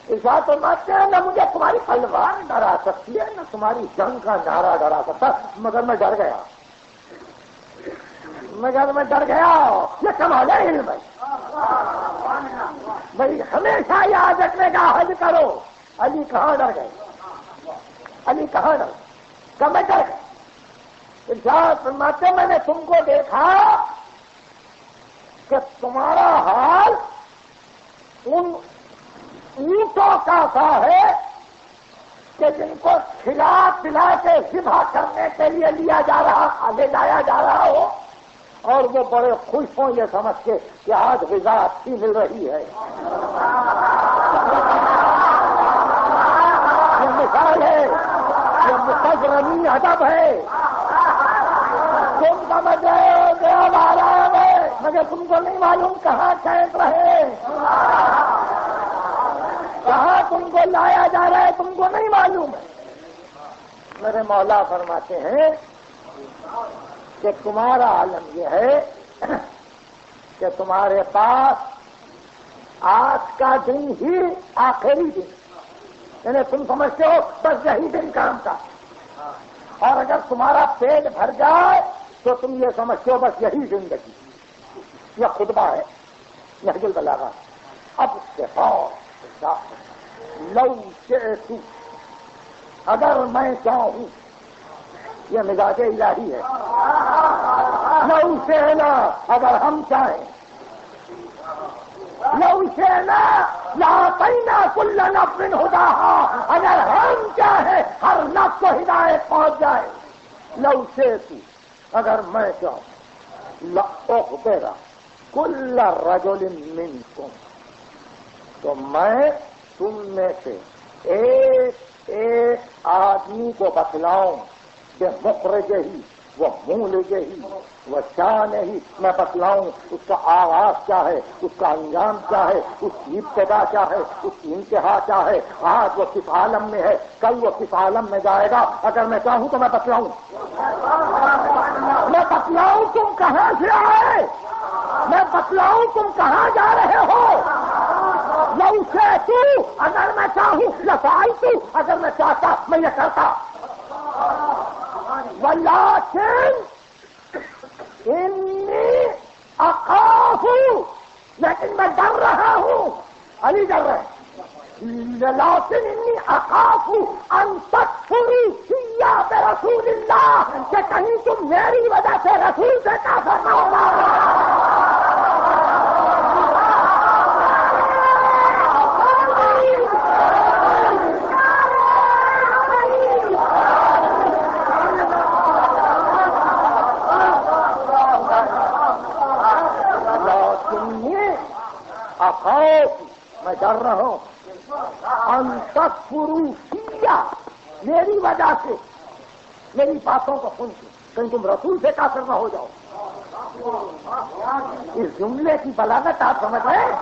اس بات تو مانتے ہیں نہ مجھے تمہاری تلوار ڈرا سکتی ہے نہ تمہاری جنگ کا نعرہ ڈرا سکتا, مگر میں ڈر گیا. میں ڈر گیا. یہ کمال ہے علم ہے. بھائی ہمیشہ یاد رکھنے کا حج کرو. علی کہاں ڈر گئے, علی کہاں ڈر گئے, کب میں ڈر گئے. ارشاد فرماتے میں نے تم کو دیکھا کہ تمہارا حال ان اونٹوں کا سا ہے کہ جن کو کھلا پلا کے ذبح کرنے کے لیے لیا جا رہا, آگے لایا جا رہا ہو, اور وہ بڑے خوش ہوں یہ سمجھ کے کہ آج غذا اچھی مل رہی ہے. یہ مثال ہے, یہ مستقرمی ادب ہے. تم سمجھ رہے ہو کہ اب آرام ہے, مگر تم کو نہیں معلوم کہاں کھینچ رہے, کہاں تم کو لایا جا رہا ہے تم کو نہیں معلوم ہے. میرے مولا فرماتے ہیں کہ تمہارا عالم یہ ہے کہ تمہارے پاس آج کا دن ہی آخری دن, یعنی تم سمجھتے ہو بس یہی دن کام کا, اور اگر تمہارا پیٹ بھر جائے تو تم یہ سمجھتے ہو بس یہی زندگی. یہ خطبہ ہے نہج البلاغہ. اب اس کے بعد لو شئت, اگر میں چاہوں, یہ مزاج الہی ہے. لو شئنا, اگر ہم چاہیں, لو شئنا لآتینا کل نفس ہداہا, اگر ہم چاہیں ہر نفس کو ہدایت پہنچ جائے. لو شئت, اگر میں چاہوں, لأخبر کل رجل منکم, تو میں تم میں سے ایک ایک آدمی کو بتلاؤں کہ مخرج ہی وہ مولج ہی وہ شان ہی, میں بتلاؤں اس کا آغاز کیا ہے, اس کا انجام کیا ہے, اس کی ابتدا کیا ہے, اس کی انتہا کیا ہے, آج وہ کس عالم میں ہے, کل وہ کس عالم میں جائے گا. اگر میں چاہوں تو میں بتلاؤں, میں بتلاؤں تم کہاں سے آئے, میں بتلاؤں تم کہاں جا رہے ہو. لو شئت, اگر میں چاہوں, لفعلت, اگر میں چاہتا میں یہ کرتا. ولكن انی اخاف, لیکن میں ڈر رہا ہوں. علی ڈر رہے, لیکن انی اخاف ان تکفروا فی برسول اللہ, کہ کہیں تم میری وجہ سے رسول سے کافر نہ ہوگا. میں ڈر رہا ہوں ان تکفروا فی, میری وجہ سے, میری باتوں کو سن کے کہیں تم رسول سے کافر نہ ہو جاؤ. اس جملے کی بلاغت آپ سمجھ رہے ہیں؟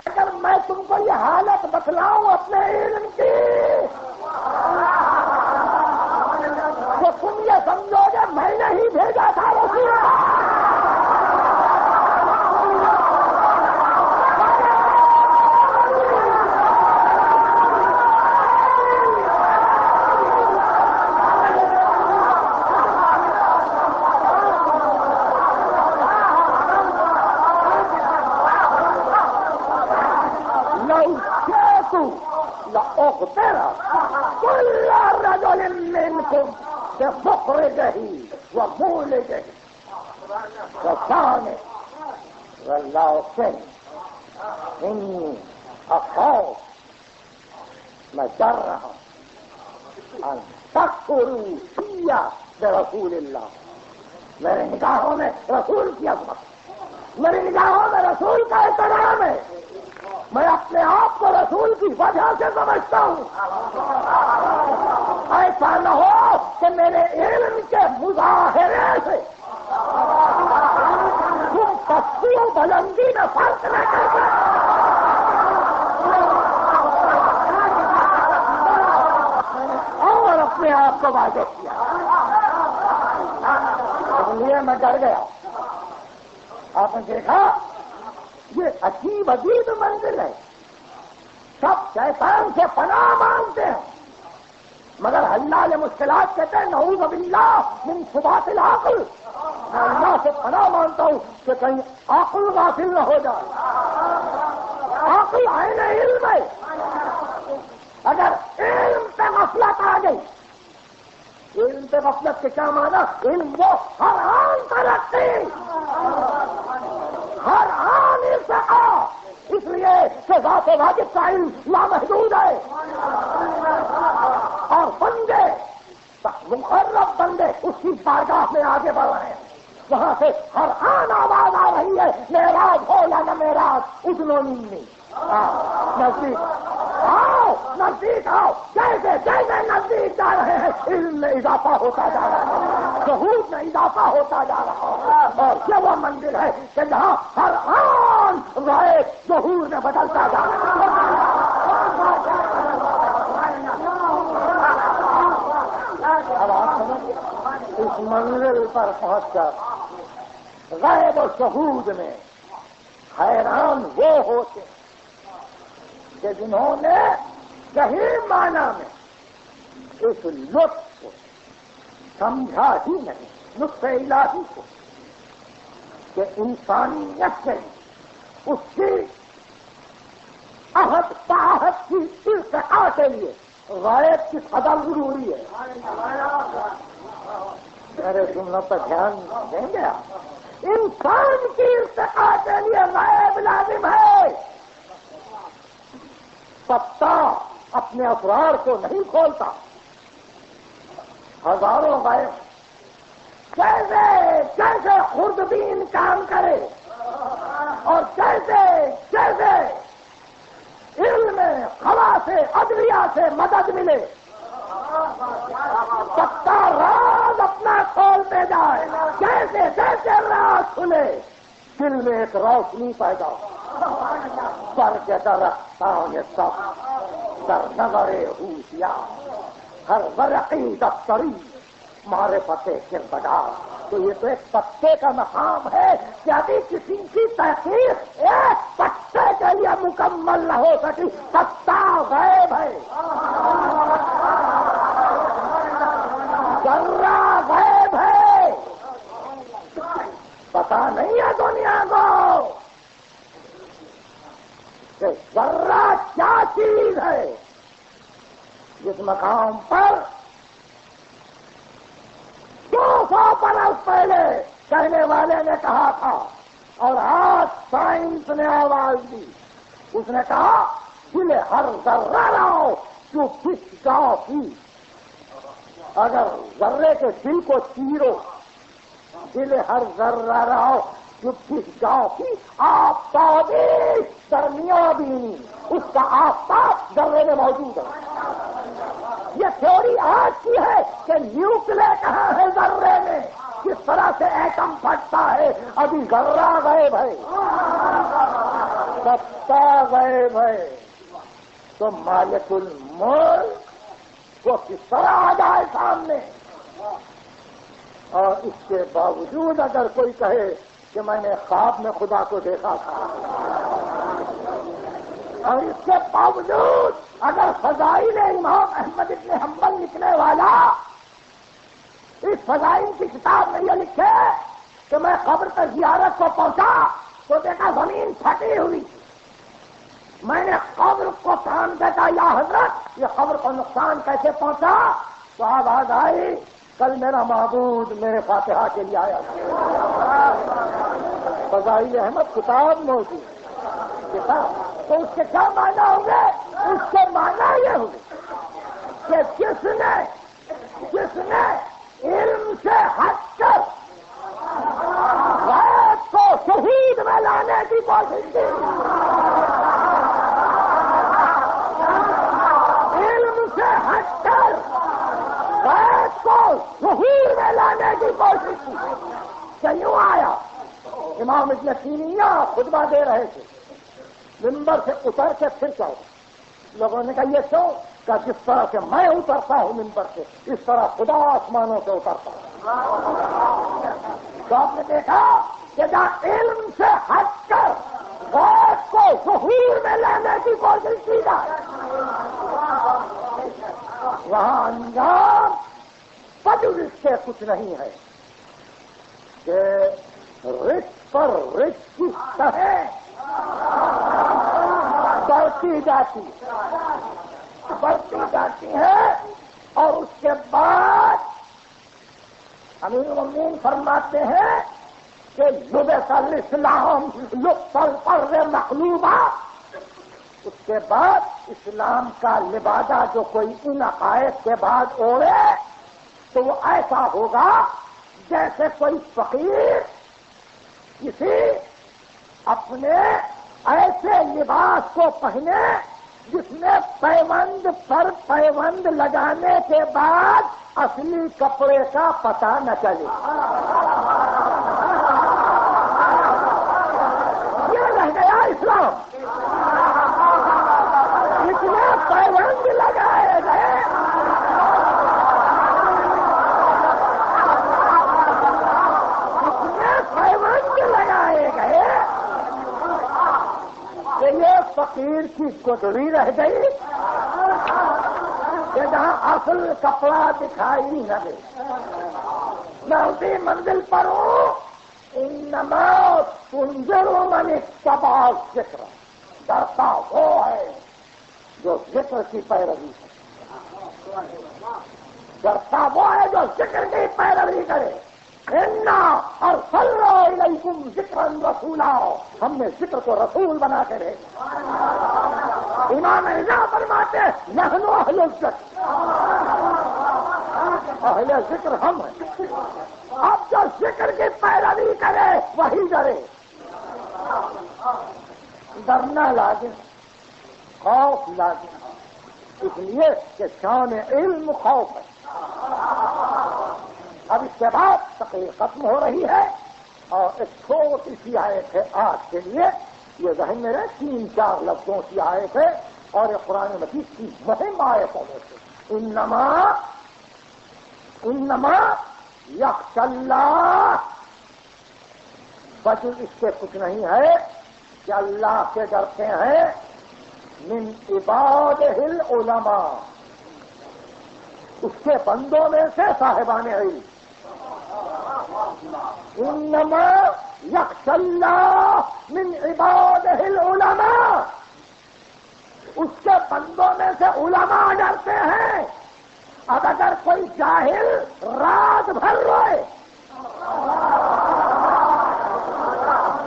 اگر میں تم کو یہ حالت بتلاؤں اپنے علم کی تو تم یہ سمجھو گے میں نے ہی بھیجا تھا رسول. كل رجل منكم بمخرجه ومولده وثاني والله سن إني أخاف مجرها أن تكفروا في برسول الله. میرے نگاہوں میں رسول کی عظمت، میری نگاہوں میں رسول کا احترام ہے. میں اپنے آپ کو رسول کی وجہ سے سمجھتا ہوں. ایسا نہ ہو کہ میرے علم کے مظاہرے سے تم پستی و بلندی میں فرق نہ کر سکتے. اور اپنے آپ کو واضح کیا، اس لیے میں ڈر گیا. آپ نے دیکھا یہ عجیب عجیب منزل ہے. سب شیطان سے پناہ مانگتے ہیں مگر اللہ نے مشکلات کہتے ہیں نعوذ باللہ من ثبات العقل. میں اللہ سے پناہ مانتا ہوں کہ کہیں عقل غافل نہ ہو جائے. عقل عین علم ہے. اگر علم پہ غفلت آ گئی، علم پہ غفلت کے کیا مانا؟ علم وہ ہر آن ترقی، ہر آن ارتقا. اس لیے کہ ذات واجب کا علم لامحدود ہے اور بندے مقرب بندے اس کی بارگاہ میں آگے بڑھ رہے ہیں. وہاں سے ہر آن آواز آ رہی ہے معراج ہو یا نہ معراج، اتنو نہیں. نزدیک آؤ، نزدیک آؤ. جیسے جیسے نزدیک جا رہے ہیں علم میں اضافہ ہوتا جا رہا ہے، ظہور میں اضافہ ہوتا جا رہا ہے. اور یہ وہ منزل ہے کہ جہاں ہر آن رائے ظہور میں بدلتا جا رہا ہے. اب آپ سمجھیں اس منزل پر پہنچ کر غیب و شہود میں حیران وہ ہوتے کہ جنہوں نے صحیح معنی میں اس لطف کو سمجھا ہی نہیں، لطف الہی کو، کہ انسانیت سے اس کی عہد پاہد کی ارتقاء کے لیے غائب کی قدر ضروری ہے. میرے سننے پر دھیان دیں گے آپ. انسان کی ارتقاء کے لیے غائب لازم ہے. پتا اپنے اسرار کو نہیں کھولتا. ہزاروں غائب کیسے کیسے خوردبین کام کرے اور کیسے کیسے علم خلا سے ادویہ سے مدد ملے. پتا راز اپنا کھولتے جائے، جیسے جیسے راز کھلے دل میں ایک روشنی پیدا پر کے درختان سب در نظر ہوشیار ہر ورقی دفتری معرفت کردگار. تو یہ تو ایک پتے کا مقام ہے کہ ابھی کسی کی تحقیق ایک پتے کے لیے مکمل نہ ہو سکی. پتا غیب ہے، ذرہ غیب ہے، پتا نہیں ہے دنیا کو کہ ذرہ کیا چیز ہے. جس مقام پر 200 برس پہلے کہنے والے نے کہا تھا اور آج سائنس نے آواز دی. اس نے کہا دل ہر ذرہ لاؤ جو کس گاؤں کی. اگر ذرے کے دل کو چیرو، دل ہر ذرہ لاؤ جو کس گاؤں کی. آفتابی درمیان بھی اس کا آفتاب ذرے میں موجود ہے. یہ تھیوری آج کی ہے کہ نیوکلے کہاں ہے ذرے میں، کس طرح سے ایٹم پھٹتا ہے، ابھی ذرہ غائب ہے، ستا غائب ہے، تو مالک الملک کو کس طرح آ جائے سامنے؟ اور اس کے باوجود اگر کوئی کہے کہ میں نے خواب میں خدا کو دیکھا تھا، اور اس کے باوجود اگر فضائل امام احمد ابن حنبل لکھنے والا اس فضائل کی کتاب میں یہ لکھے کہ میں قبر پر زیارت کو پہنچا تو دیکھا زمین پھٹی ہوئی، میں نے قبر کو کام دیکھا، یا حضرت یہ قبر کو نقصان کیسے پہنچا؟ تو آواز آئی کل میرا معبود میرے فاتحہ کے لیے آیا، فضائل احمد کتاب موجود کتاب، تو اس کے کیا معنی ہوں گے؟ اس کے معنی یہ ہوں گے کہ جس نے علم سے ہٹ کر غیب کو شہید میں لانے کی کوشش کی، علم سے ہٹ کر غیب کو شہید میں لانے کی کوشش کی، کہ یوں آیا امام ابن تیمیہ خطبہ دے رہے تھے، منبر سے اتر کے پھر چاہو، لوگوں نے کہا یہ کیوں؟ کہ جس طرح سے میں اترتا ہوں منبر سے اس طرح خدا آسمانوں سے اترتا ہے۔ تو آپ نے دیکھا کہ جہاں علم سے ہٹ کر غیب کو ظہور میں لانے کی کوشش کی جائے، وہاں انجام بدل اس سے کچھ نہیں ہے کہ رچ پر رچ کی طرح بڑھتی جاتی ہے، اور اس کے بعد امیر المومنین فرماتے ہیں کہ لبس الاسلام لبس الفرد مقلوبہ، اس کے بعد اسلام کا لبادہ جو کوئی ان عقائد کے بعد اوڑھے تو وہ ایسا ہوگا جیسے کوئی فقیر کسی اپنے ایسے لباس کو پہنے جس میں پیوند پر پیوند لگانے کے بعد اصلی کپڑے کا پتہ نہ چلے، یہ رہ گیا اسلام، اتنے پیوند لگائے گئے، اتنے پیوند لگائے گئے کہ یہ فقیر کی گدڑی رہ گئی کہ جہاں اصل کپڑا دکھائی نہ دے۔ میں اسی منزل پر ہوں، انما تنذر من اتبع الذکر، ڈرتا وہ ہے جو ذکر کی پیروی کرے، ڈرتا وہ ہے جو ذکر کی پیروی کرے۔ انا ارسلنا الیکم ذکرا رسولا، ہم نے ذکر کو رسول بنا کے بھیجا۔ امام رضا فرماتے نحن اہل الذکر، اہل ذکر ہم ہیں، اب جو ذکر کی پیروی کرے وہی ڈرے، ڈرنا لازم، خوف لازم، اس لیے کہ شان علم خوف ہے۔ اب اس کے بعد تقریر ختم ہو رہی ہے اور ایک چھوٹی سی آیت ہے آج کے لیے، یہ ذہن میں رہے 3-4 لفظوں کی آیت ہے اور یہ قرآن مجید کی مہم آیتوں میں سے۔ انما یخشی اللہ، بجز اس سے کچھ نہیں ہے کہ اللہ سے ڈرتے ہیں من عبادہ العلماء، اس کے بندوں میں سے صاحبان علم۔ انما یخشی اللہ من عبادہ العلماء، اس کے بندوں میں سے علماء ڈرتے ہیں۔ اب اگر کوئی جاہل رات بھر روئے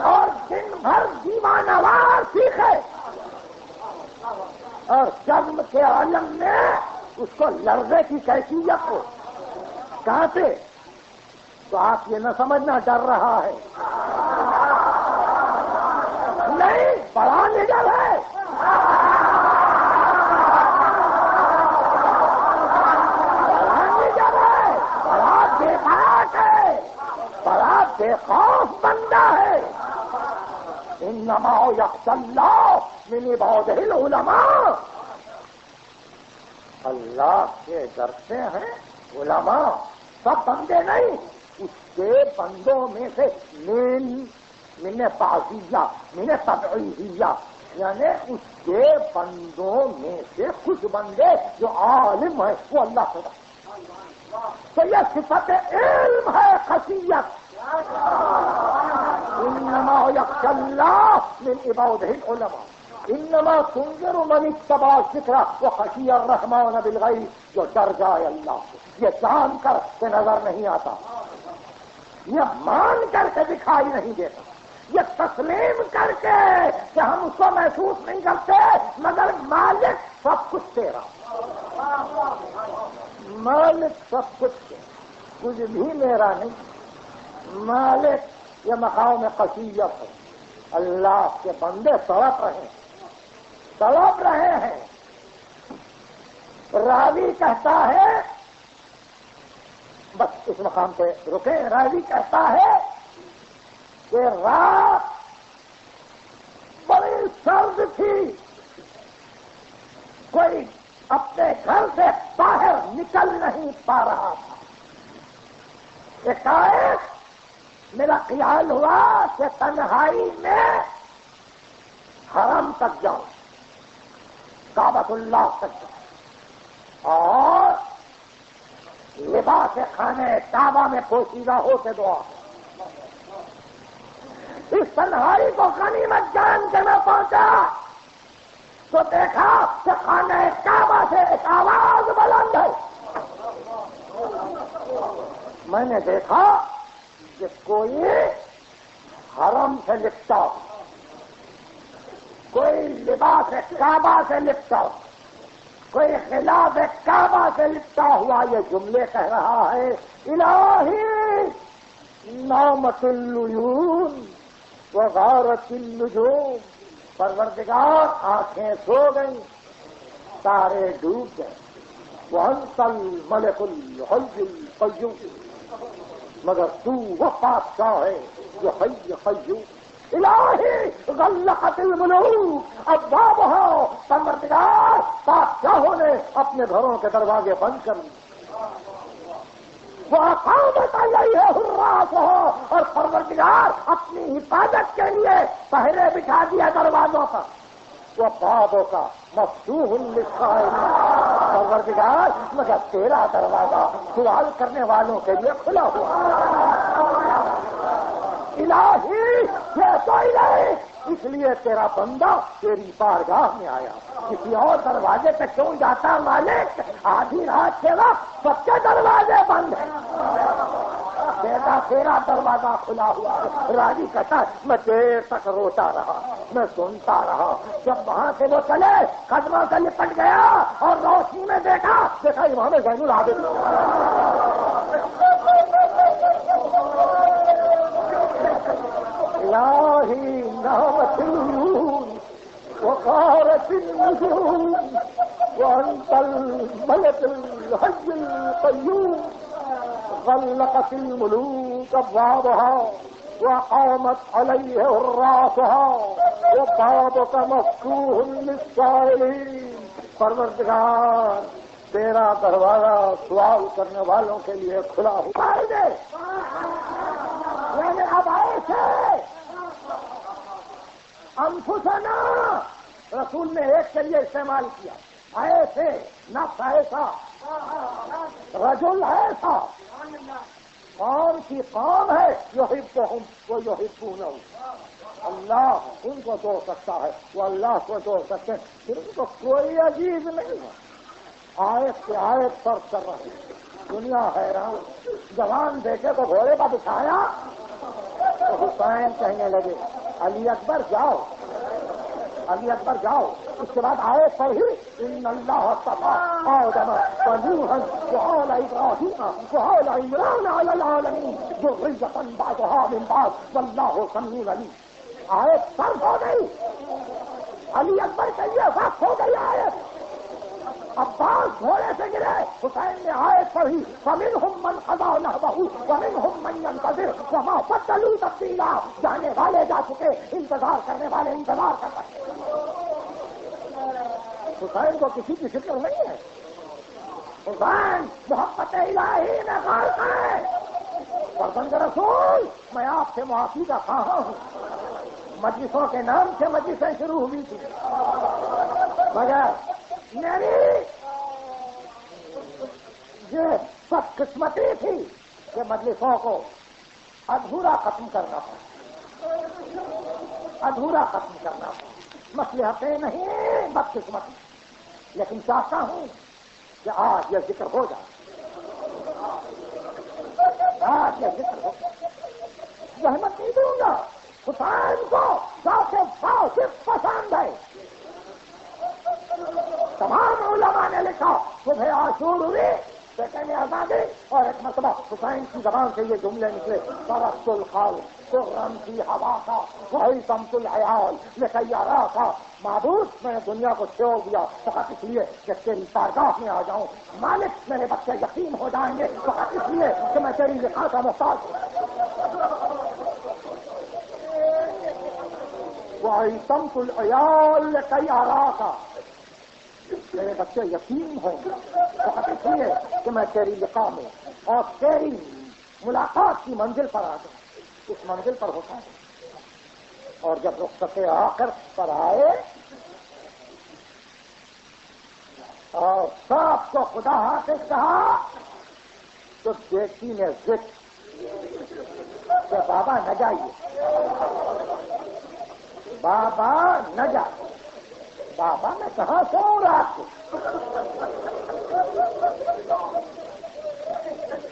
اور دن بھر دیوانہ وار سیکھے اور شرم کے عالم میں اس کو لرزے کی کیفیت ہو کہاں سے، تو آپ یہ نہ سمجھنا ڈر رہا ہے، نہیں، بڑا لیڈر ہے، بے خوف بندہ ہے. انما یخشی اللہ من عبادہ العلماء. اللہ سے ڈرتے ہیں علماء، سب بندے نہیں. اس کے بندوں میں سے من بعضیہ من تبعیضیہ، یعنی اس کے بندوں میں سے کچھ بندے جو عالم ہیں وہ اللہ سے ڈرتے. تو یہ صفت علم ہے، خشیت. انما یخشی اللہ من عبادہ العلماء. انما تنذر من اتبع الذکر وخشی الرحمن بالغیب. جو ڈر جائے اللہ سے، یہ جان کر کے نظر نہیں آتا، یہ مان کر کے دکھائی نہیں دیتا، یہ تسلیم کر کے کہ ہم اس کو محسوس نہیں کرتے، مگر مالک سب کچھ تیرا، مالک سب کچھ، کچھ بھی میرا نہیں. مالک یہ مقام خشیت ہے. اللہ کے بندے تڑپ رہے ہیں. راوی کہتا ہے، بس اس مقام پہ رکے. راوی کہتا ہے کہ رات بڑی سرد تھی، کوئی اپنے گھر سے باہر نکل نہیں پا رہا تھا. ایک میرا خیال ہوا کہ تنہائی میں حرم تک جاؤ، کعبۃ اللہ تک جاؤ، اور لباس خانے کعبہ میں پوشیدہ ہو کے دعا. اس تنہائی کو غنیمت جان کے میں پہنچا تو دیکھا کہ خانے کعبہ سے ایک آواز بلند ہے. میں نے دیکھا کہ کوئی حرم سے لپٹا، کوئی لباس کعبہ سے لپٹا، کوئی خلاف کعبہ سے لپٹا ہوا یہ جملے کہہ رہا ہے. الہی نامت العیون وغارت النجوم. پروردگار آنکھیں سو گئیں، تارے ڈوب گئے. وانت الملک الحی القیوم، مگر تو وہ بادشاہ ہے جو حی قیوم. الہی غلقت الملوک ابوابہا. پروردگار بادشاہوں نے اپنے گھروں کے دروازے بند کر دیے. وَأَقَامَتْ عَلَيْهَا حُرَّاسُهَا. اور پروردگار اپنی حفاظت کے لیے پہرے بٹھا دیا دروازوں پر. وَبَابُكَ مَفْتُوحٌ لِلسَّائِلِينَ. پروردگار مگر تیرا دروازہ سوال کرنے والوں کے لیے کھلا ہوا. الہی یہ تو الہی، اس لیے تیرا بندہ تیری بارگاہ میں آیا. کسی اور دروازے پہ کیوں جاتا مالک؟ آدھی رات کے وقت سب کے دروازے بند ہیں، تیرا دروازہ کھلا ہوا ہے. راوی کہتا میں دیر تک روتا رہا، میں سنتا رہا. جب وہاں سے وہ چلے قدموں سے لپٹ گیا اور روشنی میں دیکھا امام زین العابدین. الہی نامت العیون وغارت النجوم وانت الملک الحی القیوم. غلقت الملوک ابوابها وقامت علیہ حراسها وبابک مفتوح للسائلین. پروردگار تیرا دروازہ سوال کرنے والوں کے لیے کھلا ہوا ہے. اب ایسے انفسنا رسول نے ایک کے لیے استعمال کیا. ایسے نفس ایسا، رجل ایسا. قوم کی قوم ہے یحبہم و یحبونہ. اللہ ان کو توڑ سکتا ہے، وہ اللہ کو توڑ سکتے ہیں. پھر ان کو کوئی عزیز نہیں ہے. آیت سے آیت فرق کر رہی ہے. دنیا حیران. جوان دیکھے تو گھوڑے کا بچھایا تو حسین کہنے لگے علی اکبر جاؤ، علی اکبر جاؤ. اس کے بعد آئے پڑھی ان اللہ اصطفیٰ آدم ونوحا وآل ابراہیم وآل عمران علی العالمین ذریۃ بعضھا من بعض واللہ سمیع علیم. آیت صرف ہو گئی، علی اکبر کے لیے وقت ہو گئی آیت. عباس گھوڑے سے گرے، حسین نے آیت پڑھی فَمِنْهُمْ مَنْ قَضَىٰ نَحْبَهُ وَمِنْهُمْ مَنْ يَنتَظِرُ وَمَا بَدَّلُوا تَبْدِيلًا۔ جانے والے جا چکے، انتظار کرنے والے انتظار کر رہے ہیں۔ حسین کو کسی کی فکر نہیں ہے، حسین محبت الہی میں غرق ہے۔ فرزند رسول، میں آپ سے معافی کا خواہاں ہوں، مجلسوں کے نام سے مجلسیں شروع ہوئی تھی، مگر میری یہ بد قسمتی تھی کہ مجلسوں کو ادھورا ختم کرنا پڑا، ادھورا ختم کرنا پڑا، مصلحتیں نہیں بد قسمتی، لیکن چاہتا ہوں کہ آج یہ ذکر ہو جائے، آج یہ ذکر ہو جائے، زحمت نہیں دوں گا۔ حسین کو ذات واصف پسند ہے، تمام علماء نے لکھا صبح عاشور ہوئی سیکنڈ آزادی، اور ایک مرتبہ حسین کی زبان سے یہ جملے نکلے فرست الخلق سرم کی ہوا کا وہی تمت العیال لکی ارا کا۔ معبود، میں نے دنیا کو چھوڑ دیا فقط اس لیے کہ تیری بارگاہ میں آ جاؤں، مالک میرے بچے یتیم ہو جائیں گے فقط اس لیے کہ میں تیری لقاء کا محتاج ہوں۔ وہی تمت العیال لکی ارا کا، میرے بچے یتیم ہوں فقط اس لیے کہ میں تیری لقاء میں اور تیری ملاقات کی منزل پر آ جاؤں، اس منزل پر ہوتا ہے۔ اور جب رخصت آخر پر آئے اور سب کو خدا حافظ کہا تو بیٹی نے ضد کہ بابا نہ جائیے، بابا نہ جائیے۔ بابا میں کہاں سوں رات کو؟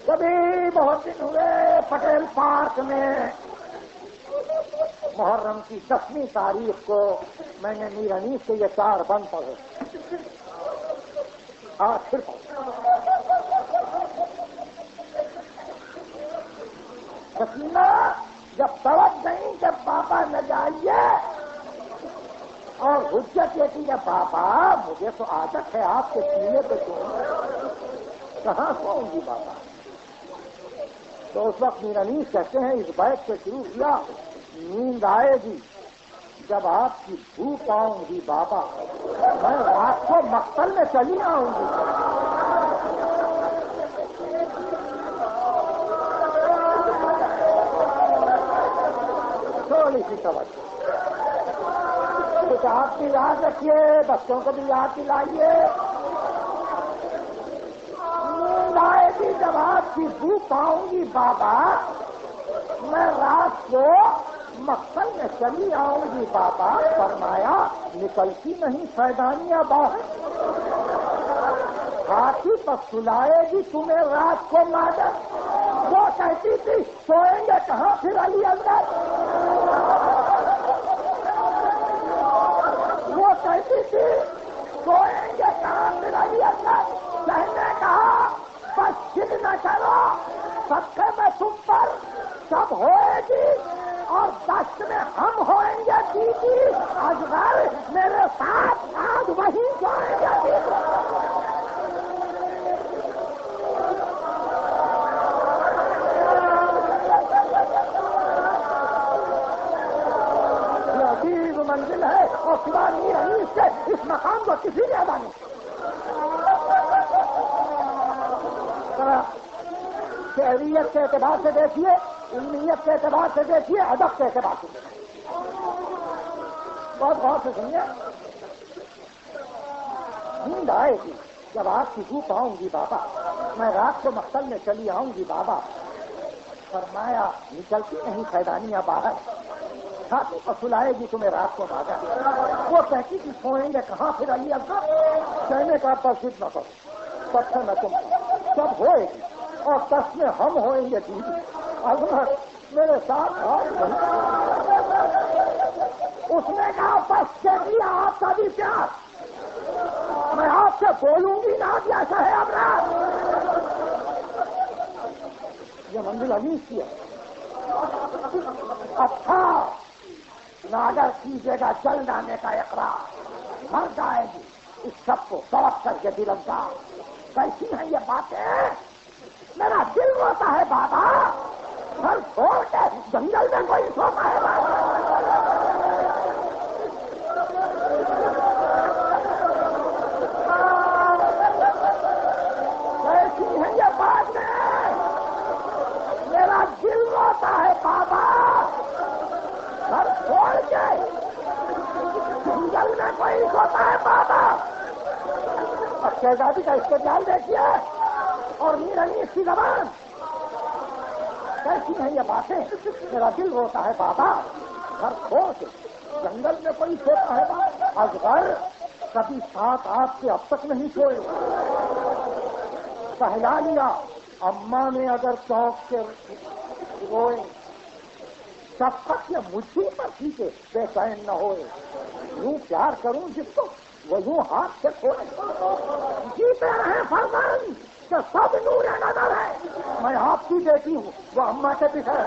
کبھی بہت دن ہوئے پٹیل پارک میں محرم کی 10ویں تاریخ کو میں نے میر انیس سے یہ 4 بند پڑھے، آخر حسینہ جب سڑک گئی کہ بابا نہ جائیے، اور حجت یہ تھی کہ بابا مجھے تو عادت ہے آپ کے سینے پہ سونے، کہاں سوؤں گی بابا؟ تو اس وقت میر انیس کہتے ہیں اس بیت سے شروع کیا نیند آئے گی جب آپ کی بھوک آؤں گی بابا، میں رات کو مقتل میں چلی آؤں گی۔ تھوڑی سی توجہ، کچھ آپ بھی یاد رکھیے، بچوں کو بھی یاد دلائیے۔ نیند آئے گی جب آپ کی بھوک آؤں گی بابا، میں رات کو مقتل میں چلی آؤں گی بابا۔ فرمایا نکلتی نہیں سیدانیاں باہر، ہاتھی پر سلائے گی تمہیں رات کو مادر۔ وہ کہتی تھی سوئیں گے کہاں پھر علی اصغر، وہ کہتی تھی سوئیں گے کہاں پھر علی اصغر۔ کہنے کہا بس ضد نہ کرو، صدقے میں تم پر سب ہوئے گی، اور دشت میں ہم ہوئیں گے دیدی اصغر میرے ساتھ آج وہیں سوئیں گے دیدی۔ منزل ہے اور سوا میر انیس سے اس مقام کو کسی نے ادا نہیں۔ شہریت کے اعتبار سے دیکھیے، علمیت کے اعتبار سے دیکھیے، ادب کے اعتبار سے دیکھیے، بہت غور سے سنیے۔ نیند آئے گی جب آپ کی بھوک آؤں گی بابا، میں رات کو مقتل میں چلی آؤں گی بابا۔ فرمایا نکلتی نہیں سیدانیاں باہر، چھاتی پر سلائے گی تمہیں رات کو بھاگا۔ وہ کہتی کہ سوئیں گے کہاں پھر علی اصغر۔ کہنے کا پر ضد نہ کرو، سب سے میں تم سب ہوئے گی، اور 10 میں ہم ہوئیں گے دیدی اصغر میرے ساتھ آؤ۔ اس نے کہا بس دیکھ لیا آپ کا بھی پیار، میں آپ سے بولوں گی نا جیسا ہے اب رات۔ یہ منزل انیس کی ہے۔ اچھا نہ اگر کیجیے گا جل جانے کا اقرار، مر جائے گی اس سب کو سڑک کر کے دل انداز کیسی ہیں یہ باتیں؟ میرا دل روتا ہے بابا، گھر چھوڑ کے جنگل میں کوئی سوتا ہے بابا. کیسی ہیں یہ باتیں؟ میرا دل روتا ہے بابا، گھر چھوڑ کے جنگل میں کوئی سوتا ہے بابا. اب شہزادی کا استدلال دیکھیے اور نیرنی اس کی زبان. کیسی ہیں یہ باتیں؟ میرا دل روتا ہے بابا، گھر چھوڑ کے جنگل میں کوئی سوتا ہے بابا. اصغر کبھی ساتھ آپ کے اب تک نہیں سوئے، پہلا لیا. اماں نے اگر چوک کے روئے تب تک یہ مجھے پر کھینچے بے چین نہ ہوئے. یوں پیار کروں جس کو وہ یوں ہاتھ سے چھوڑے. جیتے رہے فرمان کہ سب نور نظر ہے. میں آپ کی بیٹی ہوں، وہ اماں کے پیچھے ہے.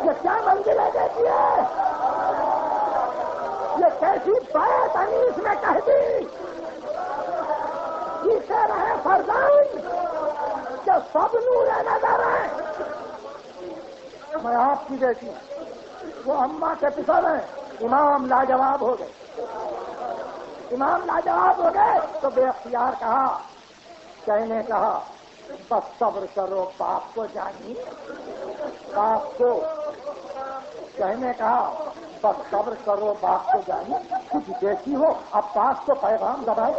یہ کیا منزلیں دیتی ہے؟ یہ کیسی بات انیس میں کہہ دی؟ جیتے رہے فرزند کہ سب نور نظر ہے. میں آپ کی بیٹی ہوں، وہ اماں کے پیچھے ہے. امام لاجواب ہو گئے. امام لاجواب ہو گئے تو بے اختیار کہا، کہنے کہا بس صبر کرو باپ کو جانی. باپ کو کہنے کہا بس صبر کرو باپ کو جانی. کچھ دیکھی ہو اب پاس کو پیغام دبائے.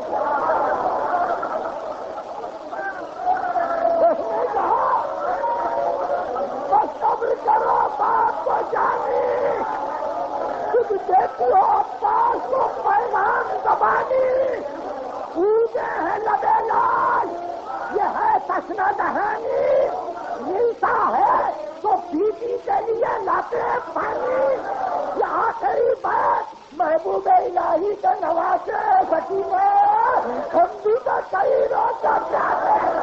بس صبر کرو باپ کو جانی. کچھ دیکھی ہو اب پاس کو پیغام دبانی. پوجے ہیں لبے لال، یہ ہے تشنا دہانی. ملتا ہے تو بیٹی کے لیے لاتے پانی. یہ آخری بات محبوب الہی کے نوازے سکینہ ہم بھی تو کئی روز چاہتے ہیں.